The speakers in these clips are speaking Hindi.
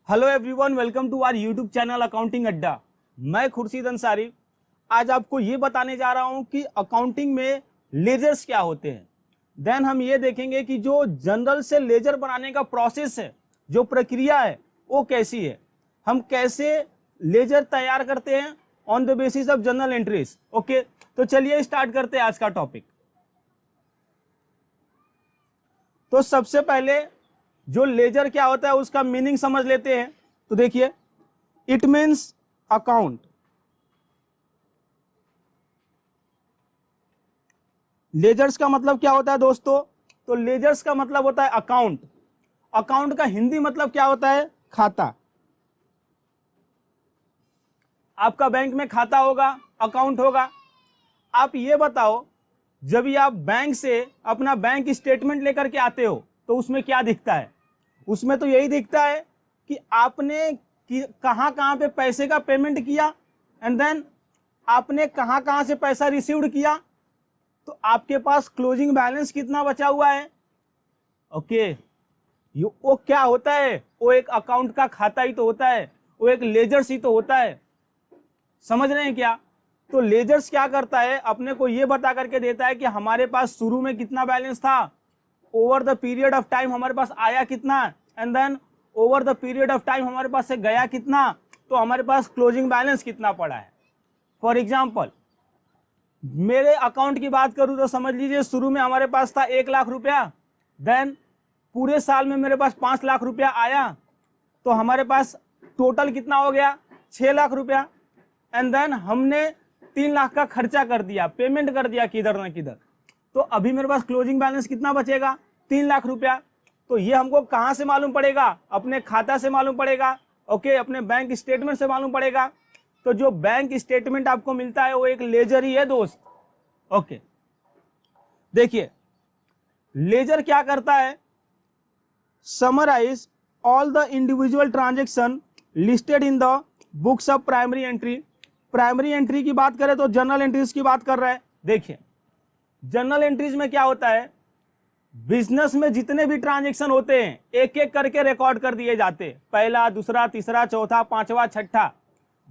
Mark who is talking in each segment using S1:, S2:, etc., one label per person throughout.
S1: Hello everyone, welcome to our YouTube channel accounting Adda. मैं खुर्शीद अंसारी आज आपको ये बताने जा रहा हूँ कि अकाउंटिंग में लेजर्स क्या होते हैं। देन हम ये देखेंगे कि जो जनरल से लेजर बनाने का प्रोसेस है, जो प्रक्रिया है वो कैसी है, हम कैसे लेजर तैयार करते हैं on the basis of general entries. Okay, तो चलिए स्टार्ट करते हैं आज का टॉपिक। तो सबसे पहले जो लेजर क्या होता है उसका मीनिंग समझ लेते हैं। तो देखिए, इट मीन्स अकाउंट। लेजर्स का मतलब क्या होता है दोस्तों? तो लेजर्स का मतलब होता है अकाउंट। अकाउंट का हिंदी मतलब क्या होता है? खाता। आपका बैंक में खाता होगा, अकाउंट होगा। आप ये बताओ, जब ये आप बैंक से अपना बैंक स्टेटमेंट लेकर के आते हो तो उसमें क्या दिखता है? उसमें तो यही दिखता है कि आपने कहां कहां पे पैसे का पेमेंट किया एंड देन आपने कहां कहां से पैसा रिसीव्ड किया, तो आपके पास क्लोजिंग बैलेंस कितना बचा हुआ है। ओके, वो क्या होता है? वो एक अकाउंट का खाता ही तो होता है, वो एक लेजर्स ही तो होता है। समझ रहे हैं क्या? तो लेजर्स क्या करता है? अपने को ये बता करके देता है कि हमारे पास शुरू में कितना बैलेंस था, over the period of time हमारे पास आया कितना, and then over the period of time हमारे पास से गया कितना, तो हमारे पास क्लोजिंग बैलेंस कितना पड़ा है। फॉर एग्जांपल, मेरे अकाउंट की बात करूं तो समझ लीजिए शुरू में हमारे पास था 1,00,000 रुपया, देन पूरे साल में मेरे पास 5 लाख रुपया आया, तो हमारे पास टोटल कितना हो गया? 6 लाख रुपया। एंड देन हमने 3 लाख का खर्चा कर दिया, पेमेंट कर दिया किधर ना किधर, तो अभी मेरे पास क्लोजिंग बैलेंस कितना बचेगा? 3 लाख रुपया। तो ये हमको कहां से मालूम पड़ेगा? अपने खाता से मालूम पड़ेगा। ओके, अपने बैंक स्टेटमेंट से मालूम पड़ेगा। तो जो बैंक स्टेटमेंट आपको मिलता है वो एक लेजर ही है दोस्त। ओके, देखिए लेजर क्या करता है? Summarise all the individual transaction listed in the books of primary entry. Primary entry की बात करें तो जनरल एंट्रीज की बात कर रहे हैं। देखिए, जनरल एंट्रीज में क्या होता है? बिजनेस में जितने भी ट्रांजैक्शन होते हैं एक एक करके रिकॉर्ड कर दिए जाते, पहला, दूसरा, तीसरा, चौथा, पांचवा, छठा।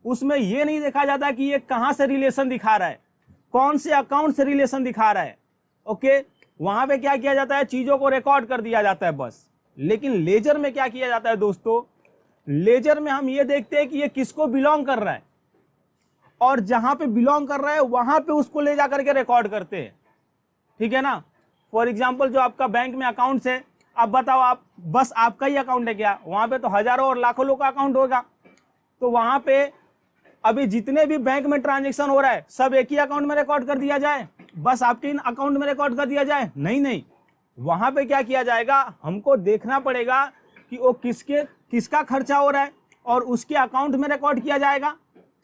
S1: उसमें यह नहीं देखा जाता कि ये कहां से रिलेशन दिखा रहा है, कौन से अकाउंट से रिलेशन दिखा रहा है। ओके, वहां पे क्या किया जाता है? चीजों को रिकॉर्ड कर दिया जाता है बस। लेकिन लेजर में क्या किया जाता है दोस्तों? लेजर में हम ये देखते हैं कि ये किसको बिलोंग कर रहा है, और जहां पे बिलोंग कर रहा है वहां पे उसको ले जाकर के रिकॉर्ड करते हैं। ठीक है ना? फॉर एग्जाम्पल, जो आपका बैंक में अकाउंट है, आप बताओ, आप बस आपका ही अकाउंट है क्या? वहां पे तो हजारों और लाखों लोग का अकाउंट होगा। तो वहां पे अभी जितने भी बैंक में ट्रांजैक्शन हो रहा है सब एक ही अकाउंट में रिकॉर्ड कर दिया जाए, बस आपके इन अकाउंट में रिकॉर्ड कर दिया जाए? नहीं नहीं, वहां पे क्या किया जाएगा? हमको देखना पड़ेगा कि वो किसका खर्चा हो रहा है और उसके अकाउंट में रिकॉर्ड किया जाएगा,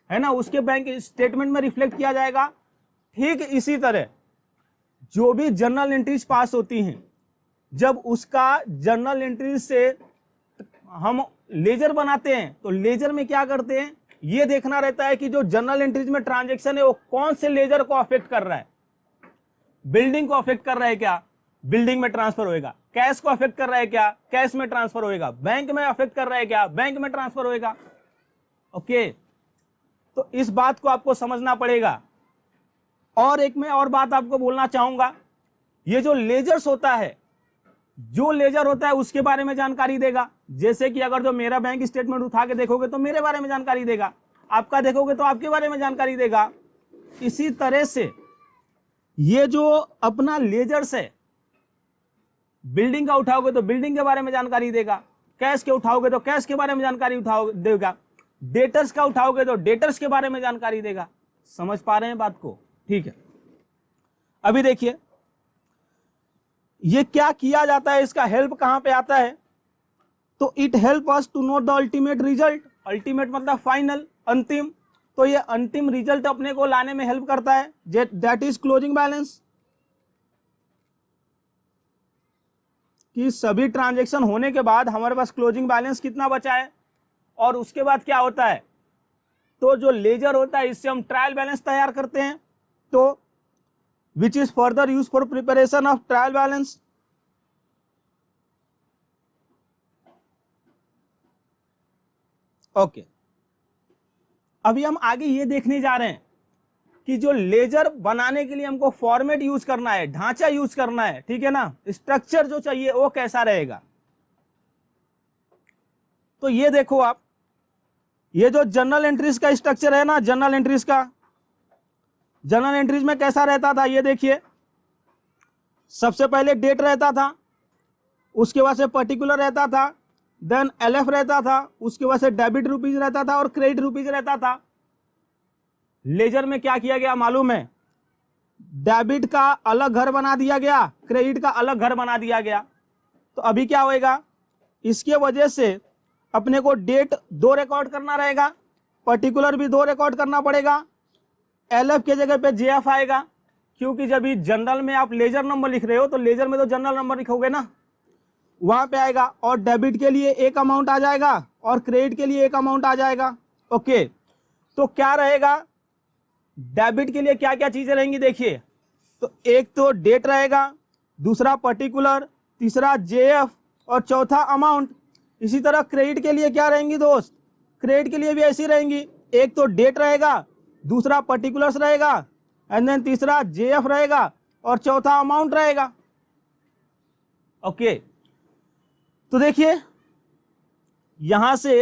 S1: है ना, उसके बैंक स्टेटमेंट में रिफ्लेक्ट किया जाएगा। ठीक इसी तरह जो भी जर्नल एंट्रीज पास होती हैं, जब उसका जर्नल एंट्रीज से हम लेजर बनाते हैं तो लेजर में क्या करते हैं? ये देखना रहता है कि जो जर्नल एंट्रीज में ट्रांजैक्शन है वो कौन से लेजर को अफेक्ट कर रहा है। बिल्डिंग को अफेक्ट कर रहा है क्या? बिल्डिंग में ट्रांसफर होएगा। कैश को अफेक्ट कर रहा है क्या? कैश में ट्रांसफर होएगा। बैंक में अफेक्ट कर रहा है क्या? बैंक में ट्रांसफर होएगा। ओके, तो इस बात को आपको समझना पड़ेगा। और एक मैं और बात आपको बोलना चाहूंगा, ये जो लेजर्स होता है, जो लेजर होता है उसके बारे में जानकारी देगा। जैसे कि अगर जो मेरा बैंक स्टेटमेंट उठा के देखोगे तो मेरे बारे में जानकारी देगा, आपका देखोगे तो आपके बारे में जानकारी देगा। इसी तरह से ये जो अपना लेजर्स है, बिल्डिंग का उठाओगे तो बिल्डिंग के बारे में जानकारी देगा, कैश के उठाओगे तो कैश के बारे में जानकारी देगा, डेटर्स का उठाओगे तो डेटर्स के बारे में जानकारी देगा। समझ पा रहे हैं बात को? ठीक है, अभी देखिए ये क्या किया जाता है, इसका हेल्प कहां पे आता है? तो it help us to know the ultimate result. Ultimate मतलब फाइनल, अंतिम। तो ये अंतिम रिजल्ट अपने को लाने में हेल्प करता है, दैट इज क्लोजिंग बैलेंस। कि सभी ट्रांजैक्शन होने के बाद हमारे पास क्लोजिंग बैलेंस कितना बचा है। और उसके बाद क्या होता है? तो जो लेजर होता है इससे हम ट्रायल बैलेंस तैयार करते हैं, तो which is further used for preparation of trial balance। Okay, अभी हम आगे ये देखने जा रहे हैं कि जो लेजर बनाने के लिए हमको फॉर्मेट यूज करना है, ढांचा यूज करना है, ठीक है ना, स्ट्रक्चर जो चाहिए वो कैसा रहेगा। तो ये देखो आप, ये जो जर्नल एंट्रीज का स्ट्रक्चर है ना, जर्नल एंट्रीज में कैसा रहता था, ये देखिए, सबसे पहले डेट रहता था, उसके बाद से पर्टिकुलर रहता था, देन एलएफ रहता था, उसके बाद से डेबिट रुपीज रहता था और क्रेडिट रुपीज रहता था। लेजर में क्या किया गया मालूम है, डेबिट का अलग घर बना दिया गया, क्रेडिट का अलग घर बना दिया गया। तो अभी क्या होएगा, इसके वजह से अपने को डेट 2 रिकॉर्ड करना रहेगा, पर्टिकुलर भी 2 रिकॉर्ड करना पड़ेगा, एलएफ के जगह पे जेएफ आएगा, क्योंकि जब ये जनरल में आप लेजर नंबर लिख रहे हो तो लेजर में तो जनरल नंबर लिखोगे ना, वहां पे आएगा। और डेबिट के लिए एक अमाउंट आ जाएगा और क्रेडिट के लिए एक अमाउंट आ जाएगा। ओके, तो क्या रहेगा, डेबिट के लिए क्या क्या चीजें रहेंगी देखिए, तो एक तो डेट रहेगा, दूसरा पर्टिकुलर, तीसरा जेएफ और चौथा अमाउंट। इसी तरह क्रेडिट के लिए क्या रहेंगी दोस्त, क्रेडिट के लिए भी ऐसी रहेंगी, एक तो डेट रहेगा, दूसरा पर्टिकुलर्स रहेगा, एंड देन तीसरा जेएफ रहेगा और चौथा अमाउंट रहेगा। ओके, तो देखिए यहां से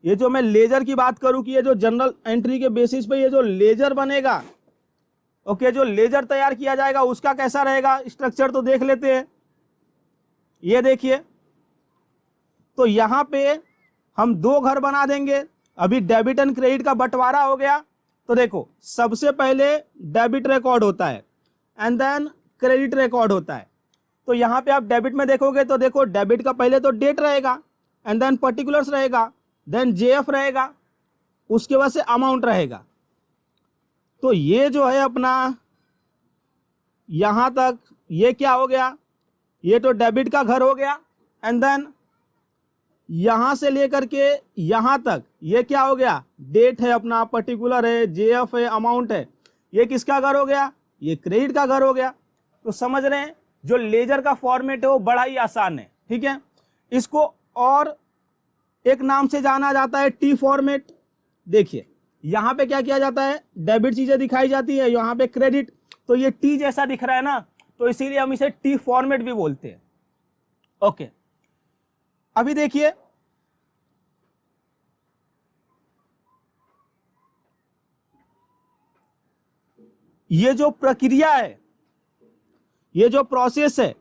S1: ये जो मैं लेजर की बात करूं कि ये जो जनरल एंट्री के बेसिस पे ये जो लेजर बनेगा, ओके, जो लेजर तैयार किया जाएगा उसका कैसा रहेगा स्ट्रक्चर, तो देख लेते हैं। ये देखिए, तो यहां पे हम 2 घर बना देंगे। अभी डेबिट एंड क्रेडिट का बंटवारा हो गया, तो देखो सबसे पहले डेबिट रिकॉर्ड होता है एंड देन क्रेडिट रिकॉर्ड होता है। तो यहाँ पे आप डेबिट में देखोगे तो देखो डेबिट का पहले तो डेट रहेगा एंड देन पर्टिकुलर्स रहेगा, देन जेएफ रहेगा, उसके बाद से अमाउंट रहेगा। तो ये जो है अपना यहाँ तक ये क्या हो गया, ये तो डेबिट का घर हो गया एंड देन यहाँ से लेकर के यहाँ तक ये क्या हो गया, डेट है अपना, पर्टिकुलर है, जेएफ है, अमाउंट है। ये किसका घर हो गया, ये क्रेडिट का घर हो गया। तो समझ रहे हैं जो लेजर का फॉर्मेट है वो बड़ा ही आसान है, ठीक है। इसको और एक नाम से जाना जाता है टी फॉर्मेट। देखिए यहाँ पे क्या किया जाता है, डेबिट चीजें दिखाई जाती है, यहाँ पे क्रेडिट, तो ये टी जैसा दिख रहा है ना, तो इसीलिए हम इसे टी फॉर्मेट भी बोलते हैं। ओके, अभी देखिए ये जो प्रक्रिया है, ये जो प्रोसेस है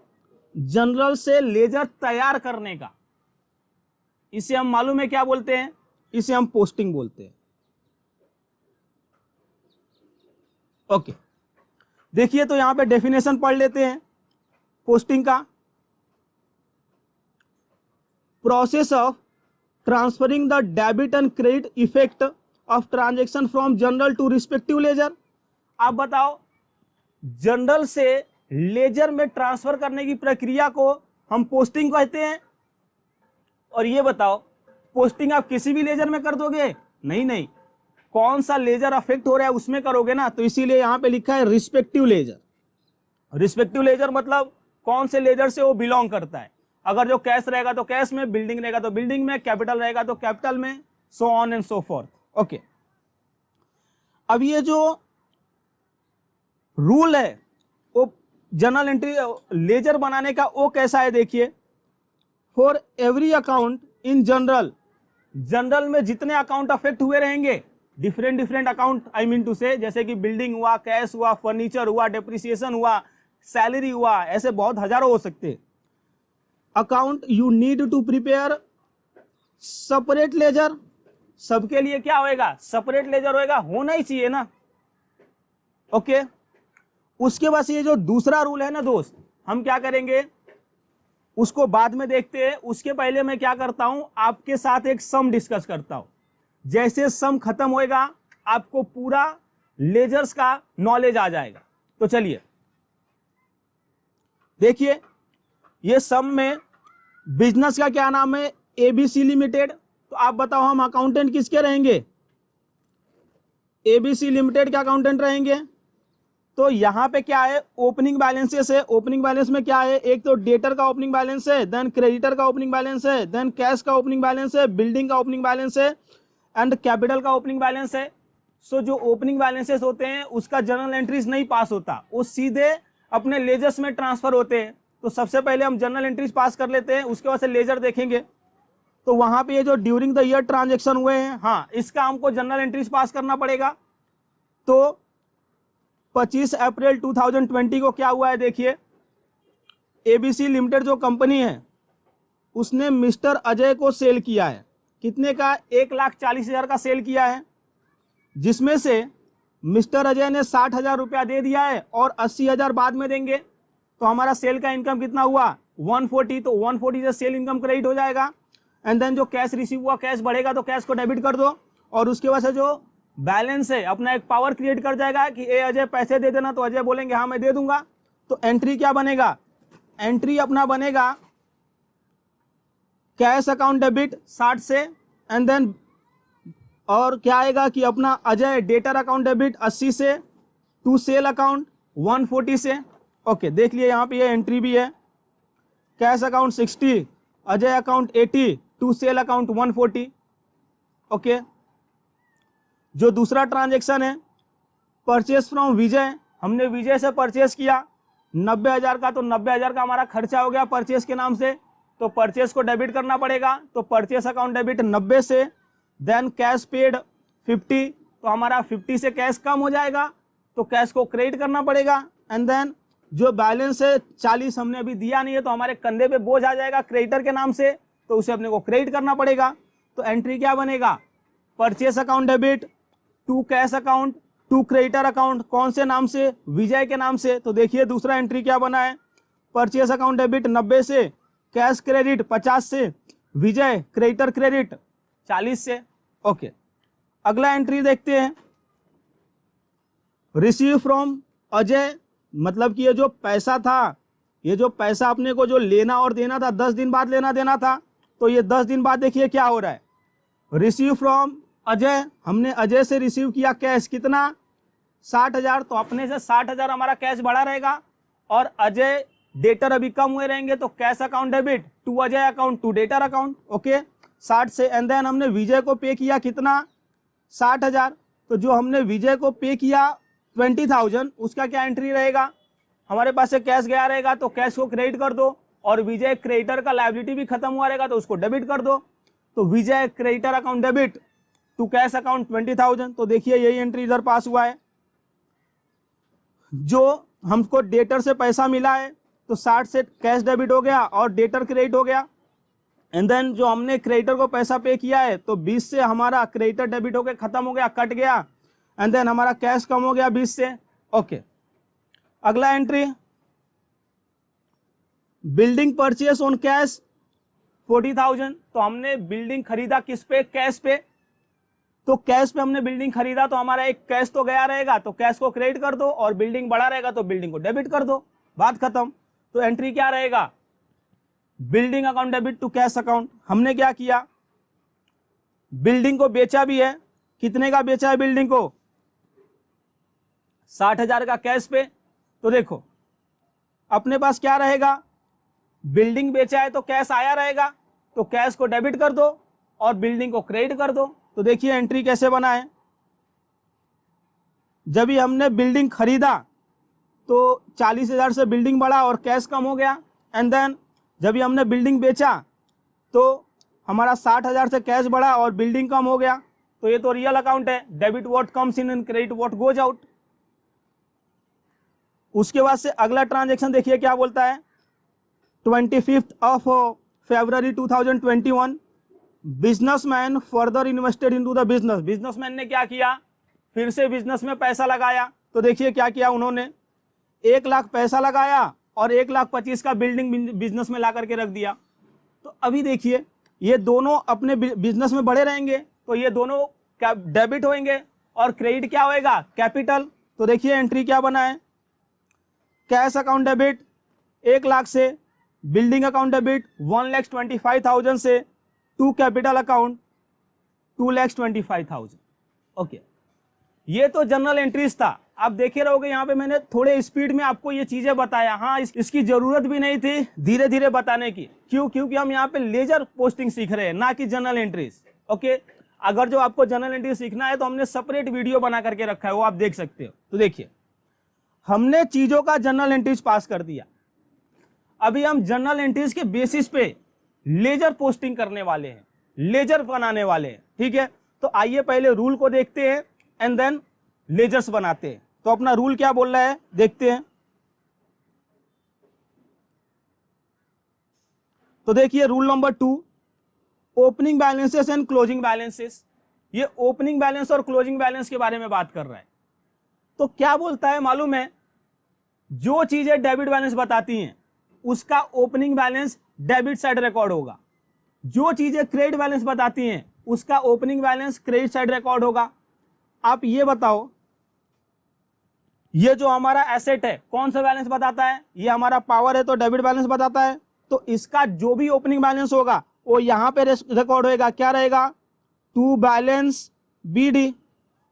S1: जनरल से लेजर तैयार करने का, इसे हम मालूम है क्या बोलते हैं, इसे हम पोस्टिंग बोलते हैं। ओके, देखिए तो यहां पे डेफिनेशन पढ़ लेते हैं पोस्टिंग का। Process of transferring the debit and credit effect of transaction from journal to respective ledger. आप बताओ, जनरल से लेजर में ट्रांसफर करने की प्रक्रिया को हम पोस्टिंग कहते हैं। और ये बताओ, पोस्टिंग आप किसी भी लेजर में कर दोगे? नहीं, कौन सा लेजर अफेक्ट हो रहा है उसमें करोगे ना, तो इसीलिए यहां पे लिखा है रिस्पेक्टिव लेजर। रिस्पेक्टिव लेजर मतलब कौन से लेजर से वो बिलोंग करता है। अगर जो कैश रहेगा तो कैश में, बिल्डिंग रहेगा तो बिल्डिंग में, कैपिटल रहेगा तो कैपिटल में, so on and so fourth. Okay, अब ये जो रूल है वो जनरल एंट्री लेजर बनाने का वो कैसा है, देखिए। For every account in journal में जितने अकाउंट अफेक्ट हुए रहेंगे, different account, I mean to say, जैसे कि बिल्डिंग हुआ, कैश हुआ, फर्नीचर हुआ, डेप्रिसिएशन हुआ, सैलरी हुआ, ऐसे बहुत हजारों हो सकते। Account you need to prepare separate ledger. सबके लिए क्या होएगा, सेपरेट लेजर होएगा, होना ही चाहिए ना। ओके, उसके बाद ये जो दूसरा रूल है ना दोस्त, हम क्या करेंगे उसको बाद में देखते हैं। उसके पहले मैं क्या करता हूं, आपके साथ एक सम डिस्कस करता हूं। जैसे सम खत्म होएगा आपको पूरा लेजर्स का नॉलेज आ जाएगा। तो चलिए देखिए, ये सम में बिजनेस का क्या नाम है, एबीसी लिमिटेड। तो आप बताओ हम अकाउंटेंट किसके रहेंगे, एबीसी लिमिटेड के अकाउंटेंट रहेंगे। तो यहाँ पे क्या है, ओपनिंग बैलेंसेस है। ओपनिंग बैलेंस में क्या है, एक तो डेटर का ओपनिंग बैलेंस है, देन क्रेडिटर का ओपनिंग बैलेंस है, देन कैश का ओपनिंग बैलेंस है, बिल्डिंग का ओपनिंग बैलेंस है एंड कैपिटल का ओपनिंग बैलेंस है। सो जो ओपनिंग बैलेंसेस होते हैं उसका जर्नल एंट्रीज नहीं पास होता, वो सीधे अपने लेजर्स में ट्रांसफर होते हैं। तो सबसे पहले हम जर्नल एंट्रीज पास कर लेते हैं, उसके बाद से लेजर देखेंगे। तो वहां पे ये जो ड्यूरिंग द ईयर ट्रांजेक्शन हुए हैं, हाँ, इसका हमको जर्नल एंट्रीज पास करना पड़ेगा। तो 25 अप्रैल 2020 को क्या हुआ है, देखिए, एबीसी लिमिटेड जो कंपनी है उसने मिस्टर अजय को सेल किया है। कितने का, 1,40,000 का सेल किया है, जिसमें से मिस्टर अजय ने 60,000 रुपया दे दिया है और 80,000 बाद में देंगे। तो हमारा सेल का इनकम कितना हुआ, 140। तो 140 से सेल इनकम क्रेडिट हो जाएगा। एंड देन जो कैश रिसीव हुआ, कैश बढ़ेगा तो कैश को डेबिट कर दो, और उसके बाद से जो बैलेंस है अपना एक पावर क्रिएट कर जाएगा कि ए अजय पैसे दे देना, तो अजय बोलेंगे हाँ मैं दे दूंगा। तो एंट्री क्या बनेगा, एंट्री अपना बनेगा कैश अकाउंट डेबिट 60 से, एंड देन और क्या आएगा कि अपना अजय डेटर अकाउंट डेबिट 80 से, टू सेल अकाउंट 140 से। ओके, देख लिए यहाँ पे ये एंट्री भी है, cash account 60, Ajay account 80, to sale account 140। Okay, जो दूसरा ट्रांजेक्शन है परचेस फ्रॉम विजय, हमने विजय से परचेस किया 90,000 का, तो 90,000 का हमारा खर्चा हो गया परचेस के नाम से, तो परचेस को डेबिट करना पड़ेगा। तो परचेस अकाउंट डेबिट 90 से, देन कैश पेड 50, तो हमारा 50 से कैश कम हो जाएगा, तो कैश को क्रेडिट करना पड़ेगा। एंड देन जो बैलेंस है 40 हमने अभी दिया नहीं है, तो हमारे कंधे पे बोझ आ जाएगा क्रेडिटर के नाम से, तो उसे अपने को क्रेडिट करना पड़ेगा। तो एंट्री क्या बनेगा, purchase account debit to cash account to creditor account, कौन से नाम से, विजय के नाम से। तो देखिए दूसरा एंट्री क्या बना है, परचेस अकाउंट डेबिट 90 से, कैश क्रेडिट 50 से, विजय क्रेडिटर क्रेडिट 40 से। ओके, अगला एंट्री देखते हैं, रिसीव फ्रॉम अजय, मतलब कि ये जो पैसा था, ये जो पैसा अपने को जो लेना और देना था 10 दिन बाद लेना देना था, तो ये 10 दिन बाद देखिए क्या हो रहा है, रिसीव फ्रॉम अजय, हमने अजय से रिसीव किया कैश कितना, 60,000, तो अपने से 60,000 हमारा कैश बढ़ा रहेगा, और अजय डेटर अभी कम हुए रहेंगे, तो cash account debit to Ajay account to debtor account. Okay, 60 से, एंड देन हमने विजय को पे किया कितना, 60,000, तो जो हमने विजय को पे किया 20,000, उसका क्या एंट्री रहेगा, हमारे पास से कैश गया रहेगा, तो कैश को क्रेडिट कर दो, और विजय क्रेडिटर का लायबिलिटी भी खत्म हुआ रहेगा, तो उसको डेबिट कर दो। तो Vijay creditor account debit to cash account 20,000, तो देखिए यही एंट्री इधर पास हुआ है। जो हमको डेटर से पैसा मिला है, तो 60 से कैश डेबिट हो गया और डेटर क्रेडिट हो गया। एंड देन जो हमने क्रेडिटर को पैसा पे किया है, तो 20 से हमारा क्रेडिटर डेबिट हो गया, खत्म हो गया, कट गया, एंड देन हमारा कैश कम हो गया 20 से। ओके, अगला entry, building purchase on cash 40,000, तो हमने बिल्डिंग खरीदा किस पे, कैश पे, तो कैश पे हमने बिल्डिंग खरीदा, तो हमारा एक कैश तो गया रहेगा, तो कैश को क्रेडिट कर दो, और बिल्डिंग बढ़ा रहेगा तो बिल्डिंग को डेबिट कर दो, बात खत्म। तो एंट्री क्या रहेगा, building account debit to cash account. हमने क्या किया, बिल्डिंग को बेचा भी है, कितने का बेचा है बिल्डिंग को, 60,000 का कैश पे। तो देखो अपने पास क्या रहेगा, बिल्डिंग बेचा है तो कैश आया रहेगा, तो कैश को डेबिट कर दो और बिल्डिंग को क्रेडिट कर दो। तो देखिए एंट्री कैसे बना है, जब भी हमने बिल्डिंग खरीदा तो 40,000 से बिल्डिंग बढ़ा और कैश कम हो गया, एंड देन जब भी हमने बिल्डिंग बेचा तो हमारा 60,000 से कैश बढ़ा और बिल्डिंग कम हो गया। तो ये तो रियल अकाउंट है, debit what comes in and credit what goes out. उसके बाद से अगला ट्रांजेक्शन देखिए क्या बोलता है, 25 of February 2021, businessman further invested into the business. Businessman ने क्या किया, फिर से बिजनेस में पैसा लगाया। तो देखिए क्या किया उन्होंने, 1 लाख पैसा लगाया और 1,25,000 का बिल्डिंग बिजनेस में ला करके रख दिया। तो अभी देखिए ये दोनों अपने बिजनेस में बढ़े रहेंगे, तो ये दोनों डेबिट होंगे और क्रेडिट क्या होएगा, कैपिटल। तो देखिए एंट्री क्या बना है, कैश अकाउंट डेबिट 1 लाख से, बिल्डिंग अकाउंट डेबिट 1,25,000 से, टू कैपिटल अकाउंट 2,25,000। ओके, ये तो जनरल एंट्रीज था। आप देखे रहोगे यहाँ पे मैंने थोड़े स्पीड में आपको ये चीजें बताया। हाँ, इसकी जरूरत भी नहीं थी धीरे धीरे बताने की। क्यों? क्योंकि हम यहाँ पे लेजर पोस्टिंग सीख रहे हैं, ना कि जनरल एंट्रीज। ओके, अगर जो आपको जनरल एंट्री सीखना है तो हमने सेपरेट वीडियो बना करके रखा है, वो आप देख सकते हो। तो देखिए, हमने चीजों का जनरल एंट्रीज पास कर दिया। अभी हम जनरल एंट्रीज के बेसिस पे लेजर पोस्टिंग करने वाले हैं, लेजर बनाने वाले हैं। ठीक है, तो आइए पहले रूल को देखते हैं एंड देन लेजर्स बनाते हैं। तो अपना रूल क्या बोल रहा है देखते हैं। तो देखिए rule number 2, opening balances and closing balances. ये ओपनिंग बैलेंस और क्लोजिंग बैलेंस के बारे में बात कर रहा है। तो क्या बोलता है मालूम है, जो चीजें डेबिट बैलेंस बताती हैं उसका opening balance debit side record होगा। जो चीजें क्रेडिट बैलेंस बताती हैं उसका opening balance credit side record होगा। आप ये बताओ, ये जो हमारा एसेट है कौन सा बैलेंस बताता है? ये हमारा पावर है तो डेबिट बैलेंस बताता है। तो इसका जो भी ओपनिंग बैलेंस होगा वो यहां पे रिकॉर्ड होएगा। क्या रहेगा? To balance BD,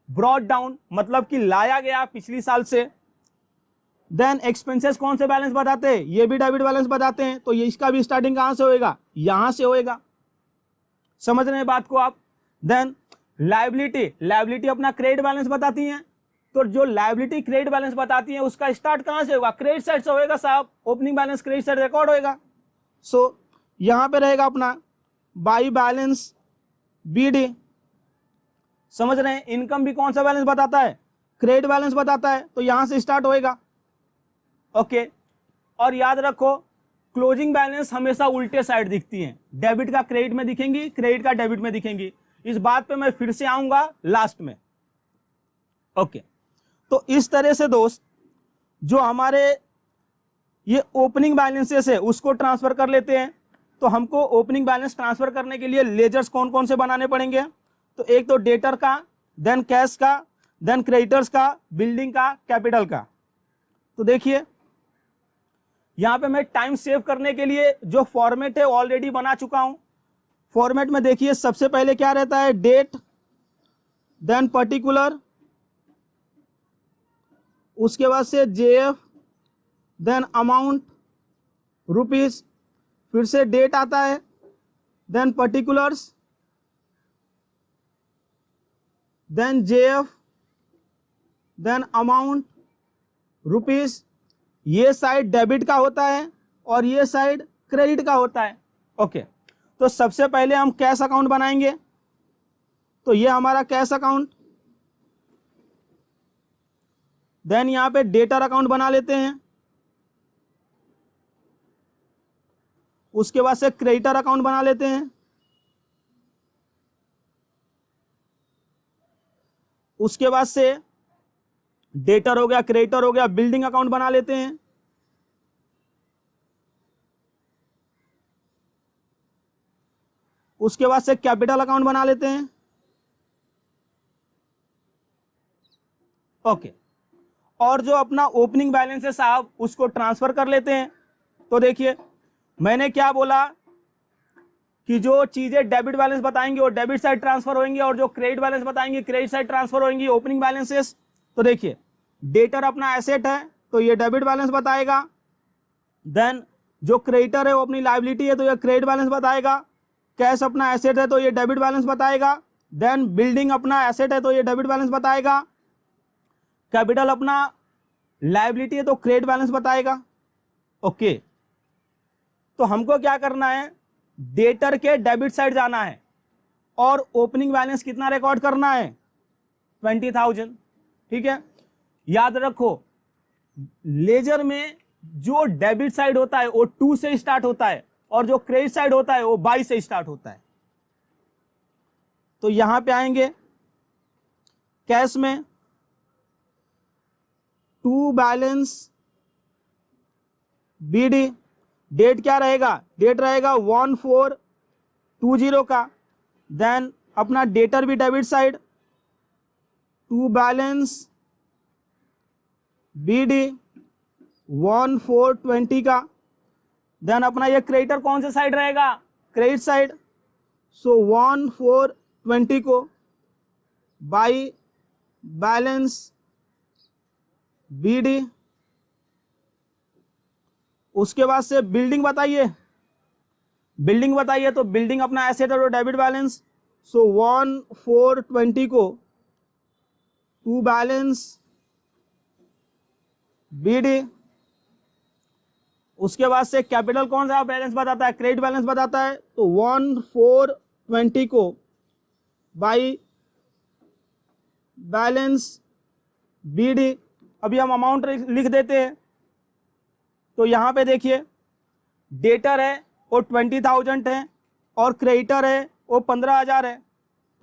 S1: brought down, मतलब कि लाया गया पिछली साल से। देन एक्सपेंसेस कौन से बैलेंस बताते हैं? ये भी डेबिट बैलेंस बताते हैं। तो ये इसका भी स्टार्टिंग कहां से होएगा? यहां से होएगा। समझ रहे हैं बात को आप? देन लायबिलिटी, लायबिलिटी अपना क्रेडिट बैलेंस बताती हैं। तो जो लायबिलिटी क्रेडिट बैलेंस बताती है उसका स्टार्ट कहां से होगा? क्रेडिट साइड से होएगा साहब। Opening balance credit side record होएगा। सो यहां पे रहेगा अपना बाई बैलेंस बीडी। समझ रहे हैं? इनकम भी कौन सा बैलेंस बताता है? क्रेडिट बैलेंस बताता है, तो यहां से स्टार्ट होएगा। ओके, और याद रखो क्लोजिंग बैलेंस हमेशा उल्टे साइड दिखती हैं। डेबिट का क्रेडिट में दिखेंगी, क्रेडिट का डेबिट में दिखेंगी। इस बात पे मैं फिर से आऊंगा लास्ट में। ओके, तो इस तरह से दोस्त जो हमारे ये ओपनिंग बैलेंसेस है उसको ट्रांसफर कर लेते हैं। तो हमको ओपनिंग बैलेंस ट्रांसफर करने के लिए लेजर्स कौन कौन से बनाने पड़ेंगे? तो एक तो डेटर का, देन कैश का, देन क्रेडिटर्स का, बिल्डिंग का, कैपिटल का। तो देखिए यहां पे मैं टाइम सेव करने के लिए जो फॉर्मेट है ऑलरेडी बना चुका हूं। फॉर्मेट में देखिए सबसे पहले क्या रहता है? डेट, देन पर्टिकुलर, उसके बाद से जेएफ, देन अमाउंट रुपीस, फिर से डेट आता है, then particulars, then JF, then amount rupees. ये साइड डेबिट का होता है और ये साइड क्रेडिट का होता है। ओके, तो सबसे पहले हम कैश अकाउंट बनाएंगे। तो ये हमारा कैश अकाउंट, देन यहां पे डेटर अकाउंट बना लेते हैं। उसके बाद से क्रेडिटर अकाउंट बना लेते हैं। उसके बाद से डेटर हो गया, क्रेडिटर हो गया, बिल्डिंग अकाउंट बना लेते हैं। उसके बाद से कैपिटल अकाउंट बना लेते हैं। ओके, और जो अपना ओपनिंग बैलेंस है साहब उसको ट्रांसफर कर लेते हैं। तो देखिए मैंने क्या बोला कि जो चीजें डेबिट बैलेंस बताएंगे वो डेबिट साइड ट्रांसफर होंगी और जो क्रेडिट बैलेंस बताएंगे क्रेडिट साइड ट्रांसफर होंगी, ओपनिंग बैलेंसेस। तो देखिए डेटर अपना एसेट है तो ये डेबिट बैलेंस बताएगा। देन जो क्रेडिटर है वो अपनी लायबिलिटी है तो ये क्रेडिट बैलेंस बताएगा। कैश अपना एसेट है तो ये डेबिट बैलेंस बताएगा। देन बिल्डिंग अपना एसेट है तो ये डेबिट बैलेंस बताएगा। कैपिटल अपना लायबिलिटी है तो क्रेडिट बैलेंस बताएगा। ओके, तो हमको क्या करना है? डेटर के डेबिट साइड जाना है और ओपनिंग बैलेंस कितना रिकॉर्ड करना है? 20,000। ठीक है, याद रखो लेजर में जो डेबिट साइड होता है वो 2 से स्टार्ट होता है और जो क्रेडिट साइड होता है वो 22 से स्टार्ट होता है। तो यहां पे आएंगे कैश में, टू बैलेंस बीडी। डेट क्या रहेगा? डेट रहेगा 1420 का। देन अपना डेटर भी debit side, to balance BD 1420 का। देन अपना ये क्रेडिटर कौन से साइड रहेगा? Credit side. सो 1420 को बाई बैलेंस BD, उसके बाद से बिल्डिंग बताइए, बिल्डिंग बताइए, तो बिल्डिंग अपना एसेट है तो डेबिट बैलेंस, सो 1,420 को टू बैलेंस BD। उसके बाद से कैपिटल कौन सा बैलेंस बताता है, क्रेडिट बैलेंस बताता है, तो 1,420 को बाई बैलेंस BD। अभी हम अमाउंट लिख देते हैं, तो यहां पे देखिए डेटर है वो 20,000 है और क्रेडिटर है वो 15,000 है,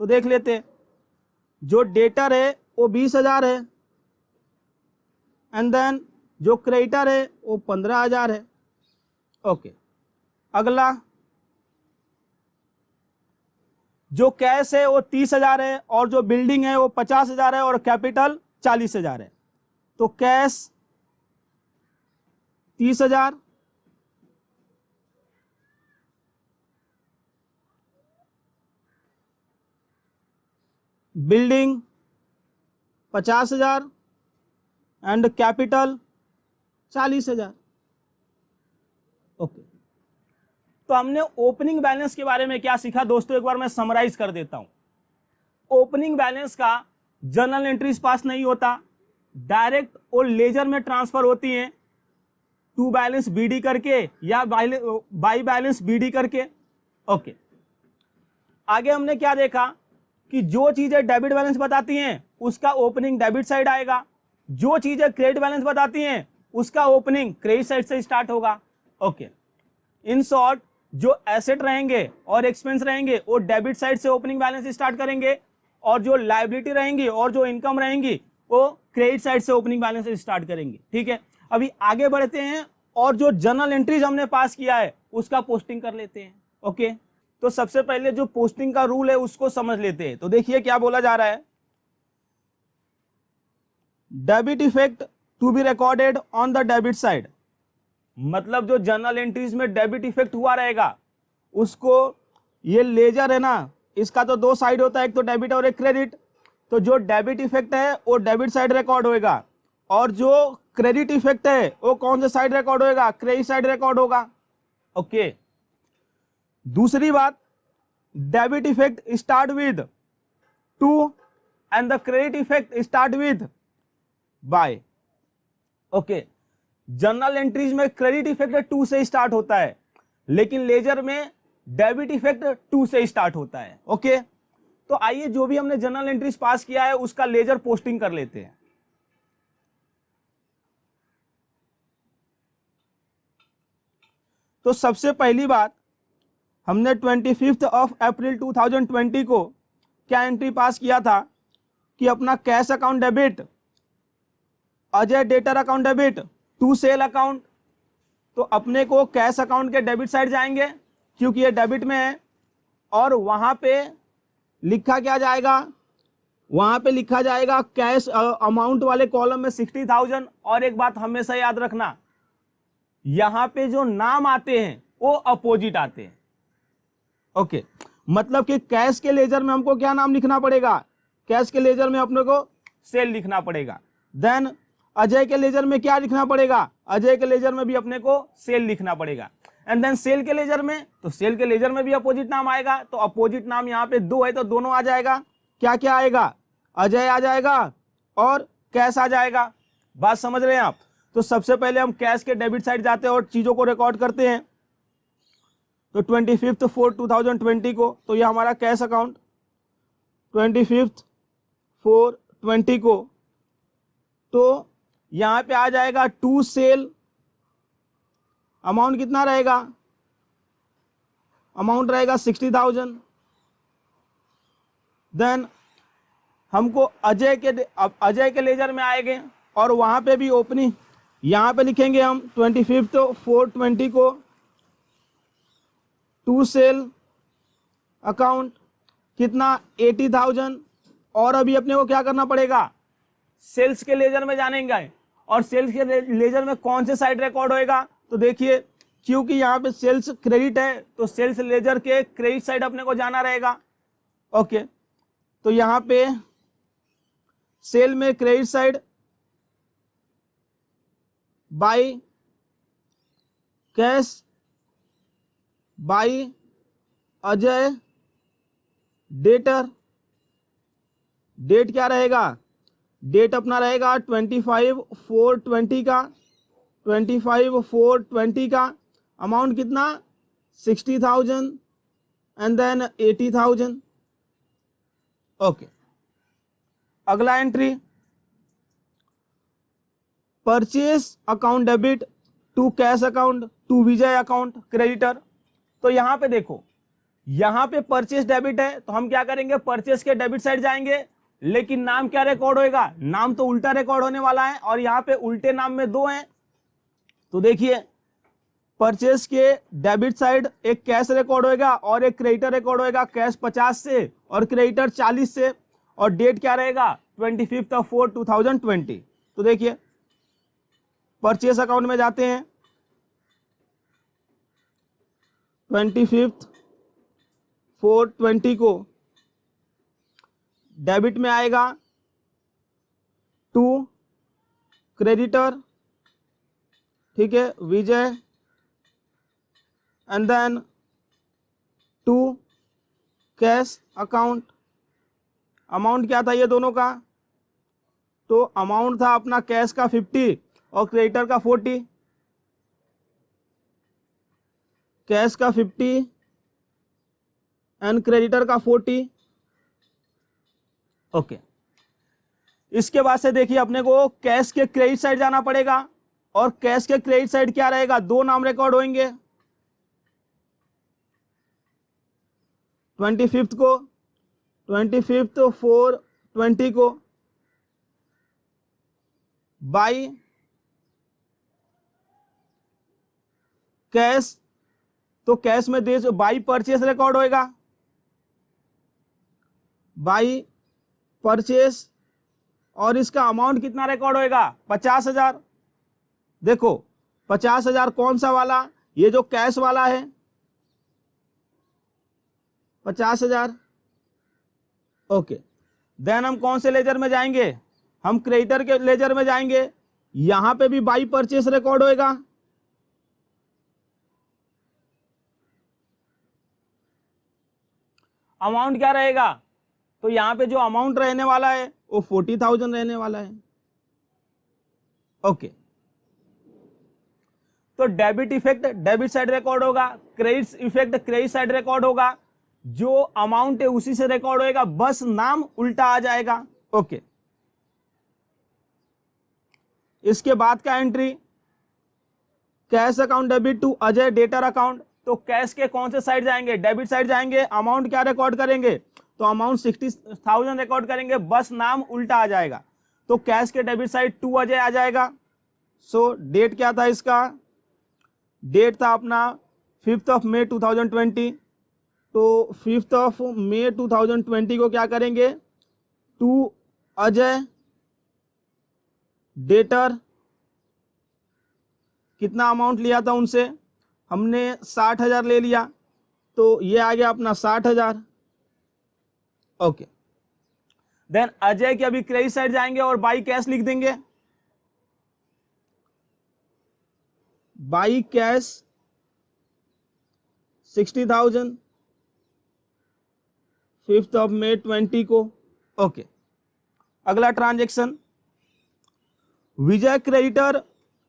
S1: तो देख लेते हैं। जो डेटर है वो 20,000 है एंड देन जो क्रेडिटर है वो 15,000 है। ओके, अगला जो कैश है वो 30,000 है और जो बिल्डिंग है वो 50,000 है और कैपिटल 40,000 है, तो cash 30,000, building 50,000 and capital 40,000। Okay, तो हमने ओपनिंग बैलेंस के बारे में क्या सीखा दोस्तों, एक बार मैं समराइज कर देता हूं। ओपनिंग बैलेंस का जर्नल एंट्रीज पास नहीं होता, डायरेक्ट और लेजर में ट्रांसफर होती हैं, टू बैलेंस BD करके या बाई बैलेंस BD करके। ओके, आगे हमने क्या देखा कि जो चीजें डेबिट बैलेंस बताती हैं उसका ओपनिंग डेबिट साइड आएगा, जो चीजें क्रेडिट बैलेंस बताती हैं उसका ओपनिंग क्रेडिट साइड से स्टार्ट होगा। ओके, इन शॉर्ट जो एसेट रहेंगे और एक्सपेंस रहेंगे वो डेबिट साइड से ओपनिंग बैलेंस स्टार्ट करेंगे और जो लायबिलिटी रहेंगी और जो इनकम रहेंगी वो क्रेडिट साइड से ओपनिंग बैलेंस स्टार्ट करेंगे। ठीक है, अभी आगे बढ़ते हैं और जो जर्नल एंट्रीज हमने पास किया है उसका पोस्टिंग कर लेते हैं। ओके, तो सबसे पहले जो पोस्टिंग का रूल है उसको समझ लेते हैं। तो देखिए क्या बोला जा रहा है, debit effect to be recorded on the debit side, मतलब जो जर्नल एंट्रीज में डेबिट इफेक्ट हुआ रहेगा उसको, ये लेजर है ना, इसका तो दो साइड होता है, एक तो डेबिट और एक क्रेडिट, तो जो डेबिट इफेक्ट है वो डेबिट साइड रिकॉर्ड होएगा और जो क्रेडिट इफेक्ट है वो कौन से साइड रिकॉर्ड होएगा, क्रेडिट साइड रिकॉर्ड होगा। ओके, दूसरी बात, debit effect start with 2 and the credit effect start with by. Okay, journal entries में क्रेडिट इफेक्ट 2 से स्टार्ट होता है लेकिन लेजर में डेबिट इफेक्ट 2 से स्टार्ट होता है। ओके, तो आइए जो भी हमने जर्नल एंट्रीज पास किया है उसका लेजर पोस्टिंग कर लेते हैं। तो सबसे पहली बात, हमने 25 अप्रैल 2020 को क्या एंट्री पास किया था कि अपना cash account debit, Ajay debtor account debit to sale account, तो अपने को कैश अकाउंट के डेबिट साइड जाएंगे क्योंकि ये डेबिट में है और वहां पे लिखा क्या जाएगा, वहां पे लिखा जाएगा कैश अमाउंट वाले कॉलम में 60,000। और एक बात हमेशा याद रखना, यहां पे जो नाम आते हैं वो अपोजिट आते हैं। ओके, मतलब कि कैश के लेजर में हमको क्या नाम लिखना पड़ेगा, कैश के लेजर में अपने को सेल लिखना पड़ेगा। देन अजय के लेजर में क्या लिखना पड़ेगा, अजय के लेजर में भी अपने को सेल लिखना पड़ेगा। एंड देन सेल के लेजर में, तो सेल के लेजर में भी अपोजिट नाम आएगा, तो अपोजिट नाम यहाँ पे 2 है तो दोनों आ जाएगा। क्या क्या आएगा, अजय आ जाएगा और कैश आ जाएगा। बात समझ रहे हैं आप। तो सबसे पहले हम कैश के डेबिट साइड जाते हैं और चीजों को रिकॉर्ड करते हैं। तो 25/4/2020 को, तो ये हमारा कैश अकाउंट 25/4/20 को, तो यहां पे आ जाएगा टू सेल, अमाउंट कितना रहेगा, अमाउंट रहेगा 60,000। देन हमको अजय के लेजर में आएंगे और वहां पे भी ओपनिंग, यहां पे लिखेंगे हम 25/4/20 को टू सेल अकाउंट कितना 80,000। और अभी अपने को क्या करना पड़ेगा, सेल्स के लेजर में जानेंगे और सेल्स के लेजर में कौन से साइड रिकॉर्ड होएगा, तो देखिए क्योंकि यहाँ पे सेल्स क्रेडिट है तो सेल्स लेजर के क्रेडिट साइड अपने को जाना रहेगा। ओके, तो यहाँ पे सेल में credit side by cash by Ajay debtor. Date क्या रहेगा, डेट अपना रहेगा 25/4/20 का, 25/4/20 का। अमाउंट कितना 60,000 एंड देन 80,000। ओके, अगला entry purchase account debit to cash account to Vijay account creditor. तो यहां पे देखो, यहां पे परचेस डेबिट है तो हम क्या करेंगे, परचेस के डेबिट साइड जाएंगे, लेकिन नाम क्या रिकॉर्ड होएगा, नाम तो उल्टा रिकॉर्ड होने वाला है और यहां पे उल्टे नाम में दो हैं। तो देखिए परचेस के डेबिट साइड एक कैश रिकॉर्ड होएगा और एक क्रेडिटर रिकॉर्ड होएगा, कैश 50 से और क्रेडिटर 40 से, और डेट क्या रहेगा 25/4/2020। तो देखिए परचेस अकाउंट में जाते हैं, 25/4/20 को डेबिट में आएगा टू क्रेडिटर, ठीक है, Vijay and then to cash account. Amount क्या था ये दोनों का, तो अमाउंट था अपना कैश का 50 और क्रेडिटर का 40। कैश का 50 एंड क्रेडिटर का 40। ओके, इसके बाद से देखिए अपने को कैश के क्रेडिट साइड जाना पड़ेगा, और कैश के क्रेडिट साइड क्या रहेगा, दो नाम रिकॉर्ड होंगे, 25 को 25/4/20 को बाई कैश, तो कैश में दे बाई परचेस रिकॉर्ड होएगा, बाई परचेस, और इसका अमाउंट कितना रिकॉर्ड होएगा 50,000। देखो 50,000 कौन सा वाला, ये जो कैश वाला है 50,000। ओके, देन हम कौन से लेजर में जाएंगे, हम क्रेडिटर के लेजर में जाएंगे, यहां पे भी बाई परचेस रिकॉर्ड होएगा, अमाउंट क्या रहेगा, तो यहां पे जो अमाउंट रहने वाला है वो 40,000 रहने वाला है। ओके, तो debit effect debit side record होगा, credit effect credit side record होगा, जो अमाउंट है उसी से रिकॉर्ड होएगा, बस नाम उल्टा आ जाएगा। ओके, इसके बाद का entry cash account debit to Ajay debtor account. तो कैश के कौन से साइड जाएंगे, डेबिट साइड जाएंगे, अमाउंट क्या रिकॉर्ड करेंगे, तो अमाउंट 60,000 रिकॉर्ड करेंगे, बस नाम उल्टा आ जाएगा, तो कैश के डेबिट साइड टू अजय आ जाएगा। सो डेट क्या था इसका, डेट था अपना 5 मई 2020। तो 5 मई 2020 को क्या करेंगे, टू अजय डेटर, कितना अमाउंट लिया था उनसे, हमने 60,000 ले लिया, तो ये आ गया अपना 60,000। ओके, देन अजय के अभी क्रेडिट साइड जाएंगे और बाई कैश लिख देंगे, बाई कैश 60,000 5 मई 20 को। ओके, अगला transaction Vijay creditor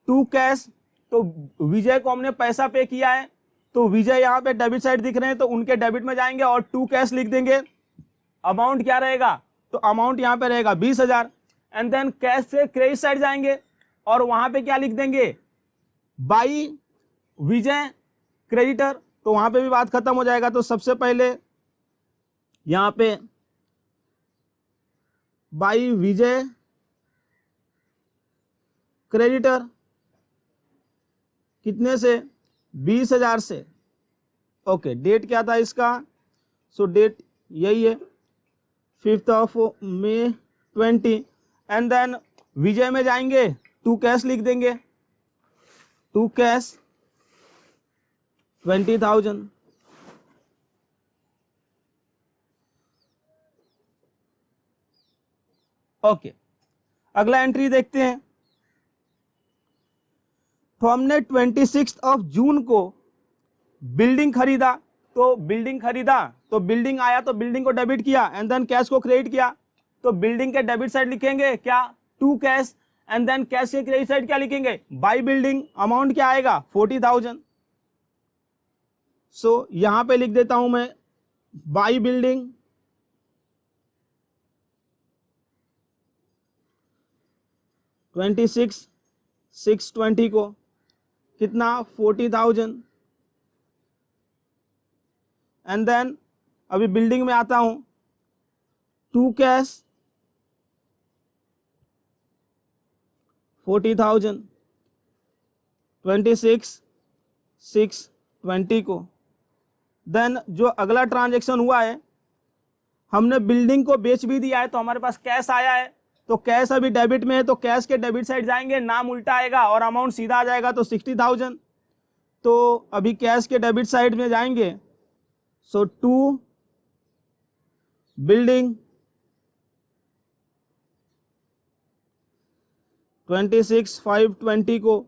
S1: to cash. तो विजय को हमने पैसा पे किया है, तो विजय यहां पे डेबिट साइड दिख रहे हैं, तो उनके डेबिट में जाएंगे और टू कैश लिख देंगे। अमाउंट क्या रहेगा, तो अमाउंट यहां पे रहेगा 20,000, एंड देन कैश से क्रेडिट साइड जाएंगे और वहां पे क्या लिख देंगे, बाई विजय क्रेडिटर, तो वहां पे भी बात खत्म हो जाएगा। तो सबसे पहले यहां पे बाई विजय क्रेडिटर, कितने से 20,000 से। ओके, डेट क्या था इसका, सो डेट यही है 5 मई 20, एंड देन विजय में जाएंगे, टू कैश लिख देंगे, टू कैश 20,000। ओके, अगला एंट्री देखते हैं तो हमने 26 जून को बिल्डिंग खरीदा, तो बिल्डिंग आया तो बिल्डिंग को डेबिट किया एंड देन कैश को क्रेडिट किया, तो बिल्डिंग के डेबिट साइड लिखेंगे क्या, to cash, and then cash के क्रेडिट साइड क्या लिखेंगे, बाई बिल्डिंग। अमाउंट क्या आएगा 40,000। सो यहां पे लिख देता हूं मैं बाई बिल्डिंग, $26,620 को कितना 40,000। एंड देन अभी बिल्डिंग में आता हूं, टू कैश 40,000, 26,620 को। देन जो अगला ट्रांजैक्शन हुआ है, हमने बिल्डिंग को बेच भी दिया है तो हमारे पास कैश आया है, तो कैश अभी डेबिट में है तो कैश के डेबिट साइड जाएंगे, नाम उल्टा आएगा और अमाउंट सीधा आ जाएगा, तो 60,000। तो अभी कैश के डेबिट साइड में जाएंगे, सो टू बिल्डिंग 26,520 को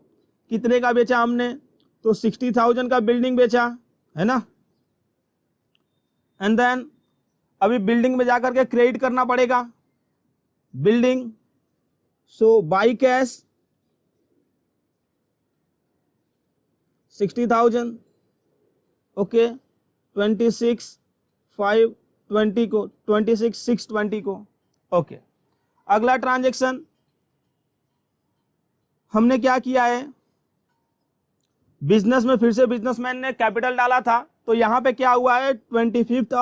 S1: कितने का बेचा हमने, तो 60,000 का बिल्डिंग बेचा है ना। एंड देन अभी बिल्डिंग में जाकर के क्रेडिट करना पड़ेगा building, so by cash 60,000, okay 26,520 को, 26,620 को, ओके। अगला ट्रांजैक्शन हमने क्या किया है, बिजनेस में फिर से बिजनेसमैन ने कैपिटल डाला था, तो यहां पे क्या हुआ है 25